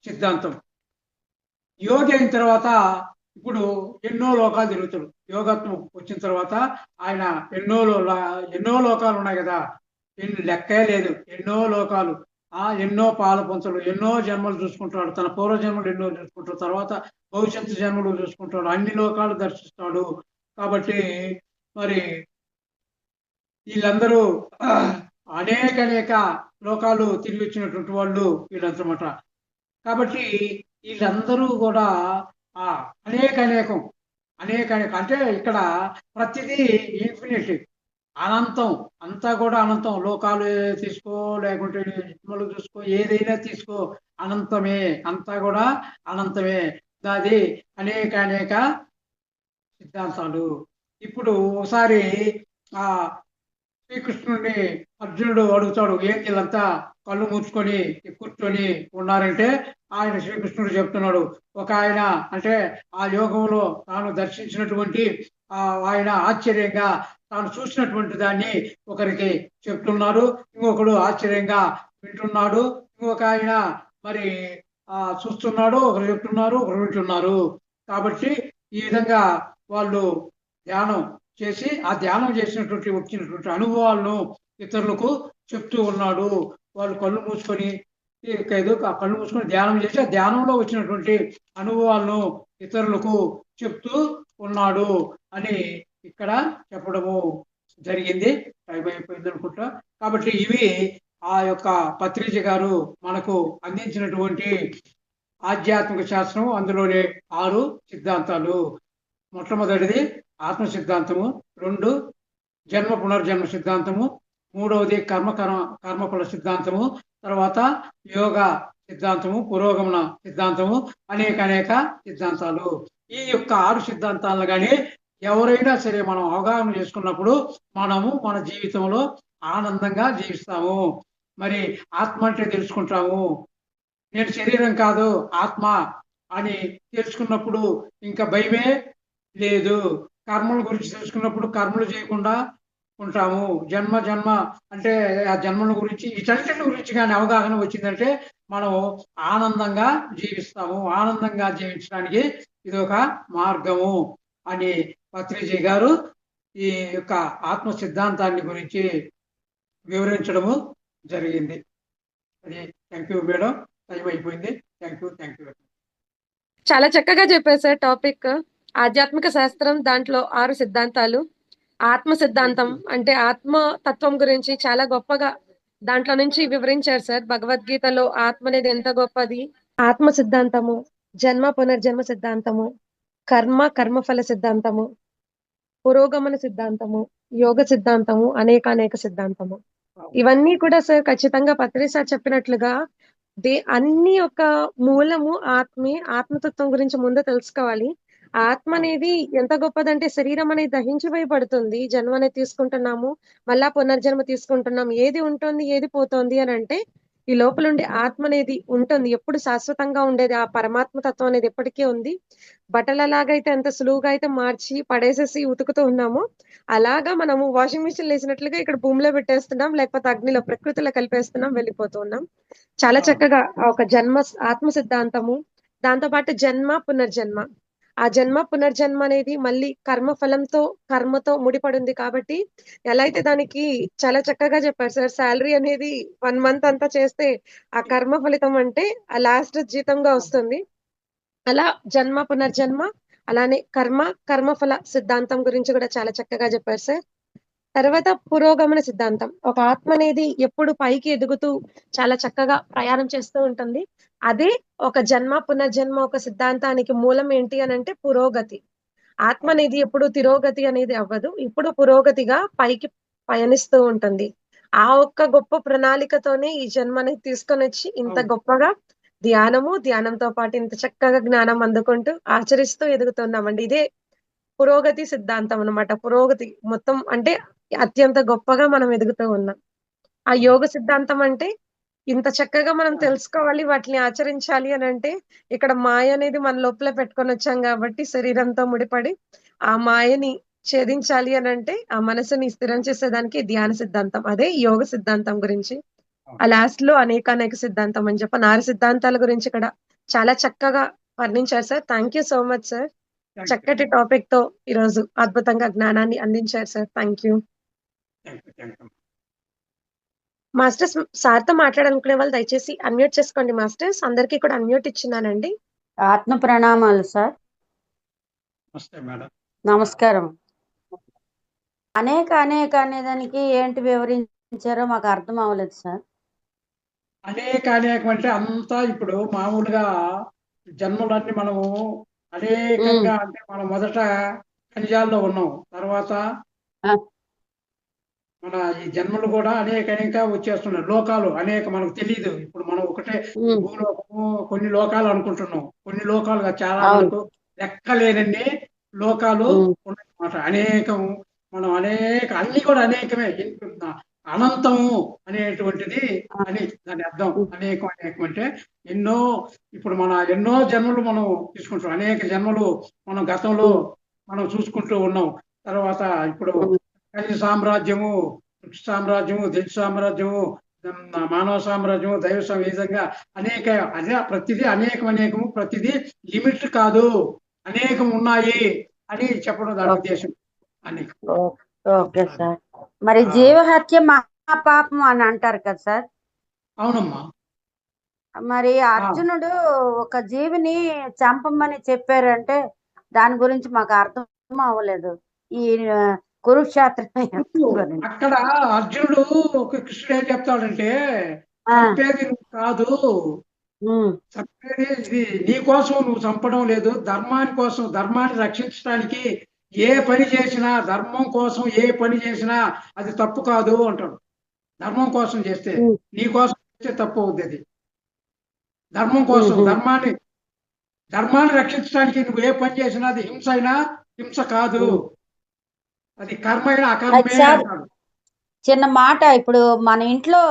సిద్ధాంతం. యోగి అయిన తర్వాత ఇప్పుడు ఎన్నో లోకాలు తిరుగుతాడు. యోగత్వం వచ్చిన తర్వాత ఆయన ఎన్నో లోకాలు ఉన్నాయి కదా, లెక్కే లేదు. ఎన్నో లోకాలు, ఎన్నో పాల పొంతలు, ఎన్నో జన్మలు చూసుకుంటాడు. తన పూర్వ జన్మలు ఎన్నో చూసుకుంటాడు, తర్వాత భవిష్యత్తు జన్మలు చూసుకుంటాడు, అన్ని లోకాలు దర్శిస్తాడు. కాబట్టి మరి వీళ్ళందరూ అనేక లోకాలు తిరిగి వచ్చినటువంటి వాళ్ళు వీళ్ళందరమాట. కాబట్టి వీళ్ళందరూ కూడా అనేకం అంటే ఇక్కడ ప్రతిదీ ఇన్ఫినిటీ, అనంతం. అంతా కూడా అనంతం. లోకాలు తీసుకో, లేకుంటే జన్మలు చూసుకో, ఏదైనా తీసుకో, అనంతమే. అంతా కూడా అనంతమే. అది అనేక సిద్ధాంతాలు. ఇప్పుడు ఒకసారి శ్రీకృష్ణుడిని అర్జునుడు అడుగుతాడు, ఏం వీళ్ళంతా కళ్ళు మూసుకొని కూర్చొని ఉన్నారంటే ఆయన శ్రీకృష్ణుడు చెప్తున్నాడు. ఒక ఆయన అంటే ఆ యోగంలో తాను దర్శించినటువంటి ఆయన ఆశ్చర్యంగా తాను చూసినటువంటి దాన్ని ఒకరికి చెప్తున్నారు, ఇంకొకడు ఆశ్చర్యంగా వింటున్నాడు, ఇంకొక ఆయన మరి చూస్తున్నాడు, ఒకరు చెప్తున్నారు, ఒకరు వింటున్నారు. కాబట్టి ఈ విధంగా వాళ్ళు ధ్యానం చేసి ఆ ధ్యానం చేసినటువంటి వచ్చినటువంటి అనుభవాలను ఇతరులకు చెప్తూ ఉన్నాడు. వాళ్ళు కళ్ళు మూసుకొని కళ్ళు మూసుకొని ధ్యానం చేసి ఆ ధ్యానంలో వచ్చినటువంటి అనుభవాలను ఇతరులకు చెప్తూ ఉన్నాడు అని ఇక్కడ చెప్పడము జరిగింది. టైం అయిపోయింది అనుకుంటా. కాబట్టి ఇవి ఆ యొక్క పత్రిజీ గారు మనకు అందించినటువంటి ఆధ్యాత్మిక శాస్త్రం. అందులోనే 6 సిద్ధాంతాలు. మొట్టమొదటిది ఆత్మ సిద్ధాంతము, 2 జన్మ పునర్జన్మ సిద్ధాంతము, 3వది కర్మఫల సిద్ధాంతము, తర్వాత యోగ సిద్ధాంతము, పురోగమన సిద్ధాంతము, అనేక సిద్ధాంతాలు. ఈ యొక్క 6 సిద్ధాంతాలను కానీ ఎవరైనా సరే మనం అవగాహన చేసుకున్నప్పుడు మనము మన జీవితంలో ఆనందంగా జీవిస్తాము. మరి ఆత్మ అంటే తెలుసుకుంటాము. నేను శరీరం కాదు ఆత్మ అని తెలుసుకున్నప్పుడు ఇంకా భయమే లేదు. కర్మల గురించి తెలుసుకున్నప్పుడు కర్మలు చేయకుండా ఉంటాము. జన్మ అంటే ఆ జన్మల గురించి వీటన్నిటి గురించి కానీ అవగాహన వచ్చిందంటే మనం ఆనందంగా జీవిస్తాము. ఆనందంగా జీవించడానికి ఇది ఒక మార్గము అని పత్రిజీ గారు ఈ యొక్క ఆత్మ సిద్ధాంతాన్ని గురించి వివరించడము జరిగింది. అది థ్యాంక్ యూ మేడం. టైం అయిపోయింది. Thank you. చాలా చక్కగా చెప్పారు సార్. టాపిక్ ఆధ్యాత్మిక శాస్త్రం, దాంట్లో 6 సిద్ధాంతాలు. ఆత్మ సిద్ధాంతం అంటే ఆత్మ తత్వం గురించి చాలా గొప్పగా దాంట్లో నుంచి వివరించారు సార్. భగవద్గీతలో ఆత్మ అనేది ఎంత గొప్పది. ఆత్మ సిద్ధాంతము, జన్మ పునర్జన్మ సిద్ధాంతము, కర్మఫల సిద్ధాంతము, పురోగమన సిద్ధాంతము, యోగ సిద్ధాంతము, అనేక సిద్ధాంతము. ఇవన్నీ కూడా సార్ ఖచ్చితంగా పత్రి సార్ చెప్పినట్లుగా అన్ని యొక్క మూలము ఆత్మతత్వం గురించి ముందు తెలుసుకోవాలి. ఆత్మ అనేది ఎంత గొప్పదంటే శరీరం అనేది దహించివేయబడుతుంది. జన్మ అనేది తీసుకుంటున్నాము, మళ్ళా పునర్జన్మ తీసుకుంటున్నాం. ఏది ఉంటుంది, ఏది పోతుంది అని అంటే ఈ లోపల ఉండే ఆత్మ అనేది ఉంటుంది. ఎప్పుడు శాశ్వతంగా ఉండేది ఆ పరమాత్మ తత్వం అనేది ఎప్పటికీ ఉంది. బట్టలలాగైతే ఎంత సులువుగా అయితే మార్చి పడేసేసి ఉతుకుతూ ఉన్నామో అలాగా మనము వాషింగ్ మిషన్ వేసినట్లుగా ఇక్కడ భూమిలో పెట్టేస్తున్నాం, లేకపోతే అగ్నిలో ప్రకృతిలో కలిపేస్తున్నాం, వెళ్ళిపోతూ ఉన్నాం. చాలా చక్కగా ఒక ఆత్మ సిద్ధాంతము, దాంతో పాటు జన్మ పునర్జన్మ. ఆ జన్మ పునర్జన్మ అనేది మళ్ళీ కర్మతో ముడిపడింది. కాబట్టి ఎలా అయితే దానికి చాలా చక్కగా చెప్పారు సార్. శాలరీ అనేది 1 మంత్ అంతా చేస్తే ఆ కర్మ ఫలితం అంటే ఆ లాస్ట్ జీతంగా వస్తుంది. అలా జన్మ పునర్జన్మ, అలానే కర్మఫల సిద్ధాంతం గురించి కూడా చాలా చక్కగా చెప్పారు సార్. తర్వాత పురోగమన సిద్ధాంతం. ఒక ఆత్మ అనేది ఎప్పుడు పైకి ఎదుగుతూ చాలా చక్కగా ప్రయాణం చేస్తూ ఉంటుంది. అదే ఒక జన్మ పునర్జన్మ ఒక సిద్ధాంతానికి మూలం ఏంటి అని అంటే పురోగతి. ఆత్మ అనేది ఎప్పుడు తిరోగతి అనేది అవ్వదు. ఇప్పుడు పురోగతిగా పైకి పయనిస్తూ ఉంటుంది. ఆ ఒక్క గొప్ప ప్రణాళికతోనే ఈ జన్మని తీసుకొనొచ్చి ఇంత అవును. గొప్పగా ధ్యానంతో పాటు ఇంత చక్కగా జ్ఞానం అందుకుంటూ ఆచరిస్తూ ఎదుగుతున్నామండి. ఇదే పురోగతి సిద్ధాంతం అన్నమాట. పురోగతి మొత్తం అంటే అత్యంత గొప్పగా మనం ఎదుగుతూ ఉన్నాం. ఆ యోగ సిద్ధాంతం అంటే ఇంత చక్కగా మనం ఆ, తెలుసుకోవాలి, వాటిని ఆచరించాలి అనంటే ఇక్కడ మాయ అనేది మన లోపల పెట్టుకొనొచ్చాం గాబట్టి శరీరంతో ముడిపడి ఆ మాయని ఛేదించాలి అనంటే ఆ మనసుని స్థిరం చేసేదానికి ధ్యాన సిద్ధాంతం. అదే యోగ సిద్ధాంతం గురించి. అవును. ఆ లాస్ట్‌లో అనేకానేక సిద్ధాంతం అని చెప్పి 4 సిద్ధాంతాల గురించి ఇక్కడ చాలా చక్కగా వర్ణించారు sir. Thank you so much sir. Thank you చక్కటి టాపిక్‌తో ఈరోజు అద్భుతంగా జ్ఞానాన్ని అందించారు sir. Thank you. Thank you. Masters సార్‌తో మాట్లాడాలనుకునే వాళ్ళు దయచేసి అన్‌మ్యూట్ చేసుకోండి మాస్టర్స్. అందరికీ కూడా అన్‌మ్యూట్ ఇచ్చున్నానండి. ఆత్మ ప్రణామాలు సార్. నమస్తే మేడం. నమస్కారం. అనేక అనేదానికి ఏంటి వివరించారో మాకు అర్థం అవ్వలేదు సార్. అనేకం అంటే అంతా ఇప్పుడు మామూలుగా జన్మలన్నీ మనము అనేకంగా అంటే మనం మొదట ఖనిజాల్లో ఉన్నాం. తర్వాత ఆ, మన ఈ జన్మలు కూడా అనేక వచ్చేస్తున్నాయి. లోకాలు మనకు తెలియదు. ఇప్పుడు మనం ఒకటే ఉమ్, భూలోకము కొన్ని లోకాలు అనుకుంటున్నాం. కొన్ని లోకాలు కాదు, చాలా అవును. మనకు లెక్కలేనన్ని లోకాలు ఉమ్, ఉన్నాయన్నమాట. మనం అన్ని కూడా అనేకమే. అనంతము అనేటువంటిది ఆ, అని దాని అర్థం. ఉమ్, అనేకం అంటే ఎన్నో ఇప్పుడు ఎన్నో జన్మలు మనం తీసుకుంటాం. అనేక జన్మలు మనం గతంలో ఉమ్, మనం చూసుకుంటూ ఉన్నాం. తర్వాత ఇప్పుడు ఉమ్, ఖనిజ సామ్రాజ్యము, వృక్ష సామ్రాజ్యము, దైత్య సామ్రాజ్యము, మానవ సామ్రాజ్యము, ఈ విధంగా అనేక ప్రతిదీ అనేకము, ప్రతిదీ లిమిట్ కాదు, అనేకం ఉన్నాయి అని చెప్పడం దాని ఓకే ఉద్దేశం. అనేకం. Okay sir. మరి ఆ, జీవహత్య మహాపాపం అని అంటారు కదా సార్. అవునమ్మా. మరి ఆ, అర్జునుడు ఒక జీవిని చంపమని చెప్పారంటే దాని గురించి మాకు అర్థం అవ్వలేదు. ఈ ఆ, కురుక్షేత్రం యుద్ధం గురించి. అక్కడ అర్జునుడు కృష్ణుడు ఏం చెప్తాడంటే, ఆ, చంపేది నువ్వు కాదు, ఉమ్, చంపేది ఇది నీ కోసం నువ్వు చంపడం లేదు, ధర్మాన్ని రక్షించడానికి ఏ పని చేసినా, ధర్మం కోసం ఏ పని చేసినా అది తప్పు కాదు అంటాడు. ధర్మం కోసం చేస్తే, ఉమ్, నీ కోసం చేస్తే తప్పు అవుద్ది. అది ధర్మం కోసం, ఉమ్, ధర్మాన్ని రక్షించడానికి నువ్వు ఏ పని చేసినా అది హింస అయినా హింస కాదు, ఉమ్. అది కర్మ అయినా అయితే అకర్మే సార్ అంటాడు. చిన్న మాట, ఇప్పుడు మన ఇంట్లో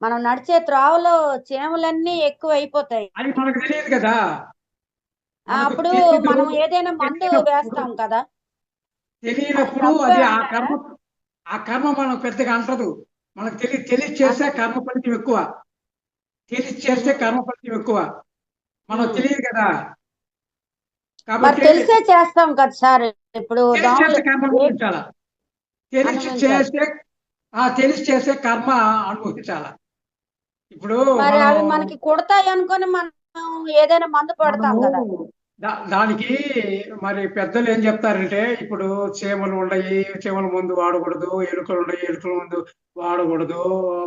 మనం నడిచే త్రోవలో చీమలన్నీ ఎక్కువ అయిపోతాయి. అది మనకు తెలియదు కదా. మనకు అప్పుడు తెలీదు. మనం ఏదైనా మందు తెలియనప్పుడు వేస్తాం కదా, అది తెలియనప్పుడు తప్పే అది అంటారా? ఆ కర్మ మనకు పెద్దగా అంటదు. మనకు తెలిసి చేస్తే అంటది. కర్మ ఫలితం ఎక్కువ. తెలిసి చేస్తే ఉహుం, కర్మ ఫలితం ఎక్కువ. మనకు ఉమ్. తెలియదు కదా. మరి కాబట్టి తెలిసే చేస్తాం కదా సార్. ఇప్పుడు తెలిసి దోమలు చేస్తే కర్మ ఏ అనుభవించాల. తెలిసి అనుభవించాలి. చేస్తే తెలిసి చేస్తే కర్మ అనుభవించాల. ఇప్పుడు మరి మనం అవి మనకి కుడతాయి అనుకొని మనం ఏదైనా మందు పడతాం మనము కదా. దానికి మరి పెద్దలు ఏం చెప్తారంటే, ఇప్పుడు చీమలు ఉన్నాయి, చీమల మందు వాడకూడదు, ఎలుకలు ఉన్నాయి, ఎలుకల మందు వాడకూడదు,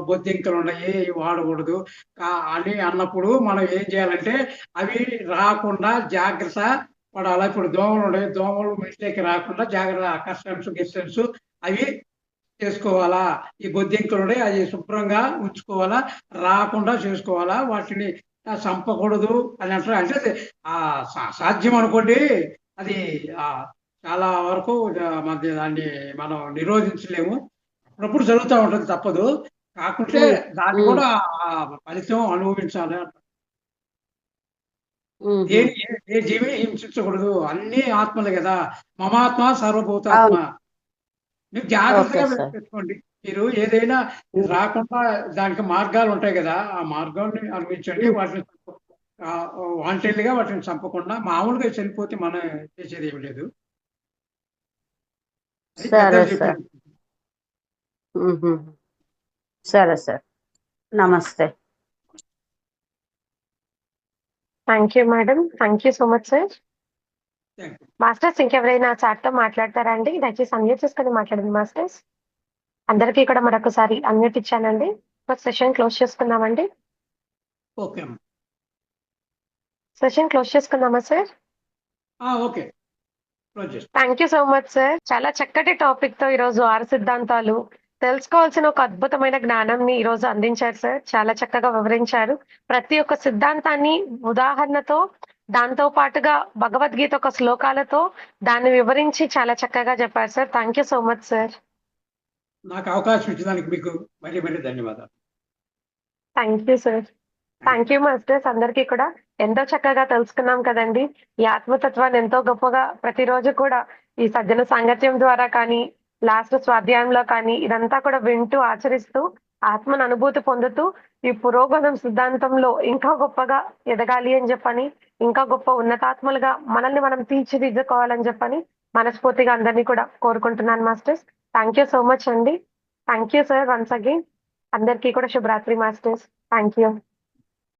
బొద్దింకలు ఉన్నాయి, ఇవి వాడకూడదు అని అన్నప్పుడు మనం ఏం చేయాలంటే అవి రాకుండా జాగ్రత్త పడాలి. ఇప్పుడు దోమలు ఉన్నాయి, దోమలు మిస్టేక్ రాకుండా జాగ్రత్త కస్టమ్స్ గిస్టమ్స్ అవి చేసుకోవాలా. ఈ బొద్దింకలు ఉన్నాయి, అది శుభ్రంగా ఉంచుకోవాలా, రాకుండా చేసుకోవాలా. వాటిని చంపకూడదు అని అంటారు. అంటే అది సాధ్యం అనుకోండి. అది ఆ, చాలా వరకు దాన్ని మనం నిరోధించలేము. అప్పుడప్పుడు జరుగుతూ ఉంటుంది, తప్పదు. కాకుంటే ఉమ్, దాన్ని ఉమ్, కూడా ఆ ఫలితం అనుభవించాలి అంటారు. ఉహుం. ఏ జీవి హింసించకూడదు, అన్ని ఆత్మలే కదా. మమాత్మ సర్వభూతాత్మ. అవును. మీరు ఓకే జాగ్రత్తగా సార్. పెట్టుకోండి. మీరు ఏదైనా ఉమ్, రాకుండా దానికి మార్గాలు ఉంటాయి కదా, ఆ మార్గాన్ని అనుభవించండి. ఉమ్. వాటిని వాంటెడ్గా వాటిని చంపకుండా మామూలుగా చనిపోతే మనం చేసేది ఏమి లేదు. అది సరే పెద్దలు సార్. చెప్పారు. ఉహుం. సరే సార్. నమస్తే. Thank you madam. Thank you so much sir. Thank you. Masters ఇంకెవరైనా చాట్‌తో మాట్లాడతారా అండి? దయచేసి అన్‌మ్యూట్ చేసుకొని మాట్లాడండి మాస్టర్స్. అందరికీ కూడా మరొకసారి అన్‌మ్యూట్ ఇచ్చానండి. సెషన్ క్లోజ్ చేసుకుందామండి. ఓకే అమ్మ. సెషన్ క్లోజ్ చేసుకుందామా సార్? ఓకే. క్లోజ్ చేస్తాను. Thank you so much sir. చాలా చక్కటి టాపిక్ తో ఈరోజు 6 సిద్ధాంతాలు తెలుసుకోవాల్సిన ఒక అద్భుతమైన జ్ఞానంని ఈరోజు అందించారు సార్. చాలా చక్కగా వివరించారు. ప్రతి ఒక్క సిద్ధాంతాన్ని ఉదాహరణతో, దాంతో పాటుగా భగవద్గీత ఒక శ్లోకాలతో దాన్ని వివరించి చాలా చక్కగా చెప్పారు sir. Thank you so much sir. నాకు అవకాశం ఇచ్చినందుకు మీకు మరీ మరీ ధన్యవాదాలు. Thank you sir. Thank you masters. అందరికీ కూడా ఎంతో చక్కగా తెలుసుకున్నాం కదండి. ఈ ఆత్మతత్వాన్ని ఎంతో గొప్పగా ప్రతిరోజు కూడా ఈ సజ్జన సాంగత్యం ద్వారా కానీ, లాస్ట్ స్వాధ్యాయంలో కానీ ఇదంతా కూడా వింటూ ఆచరిస్తూ ఆత్మను అనుభూతి పొందుతూ ఈ పురోగమనం సిద్ధాంతంలో ఇంకా గొప్పగా ఎదగాలి అని చెప్పని, ఇంకా గొప్ప ఉన్నతాత్మలుగా మనల్ని మనం తీర్చిదిద్దుకోవాలని చెప్పని మనస్ఫూర్తిగా అందరినీ కూడా కోరుకుంటున్నాను masters. Thank you so much అండి. Thank you sir once again. అందరికీ కూడా శుభరాత్రి మాస్టర్స్. Thank you.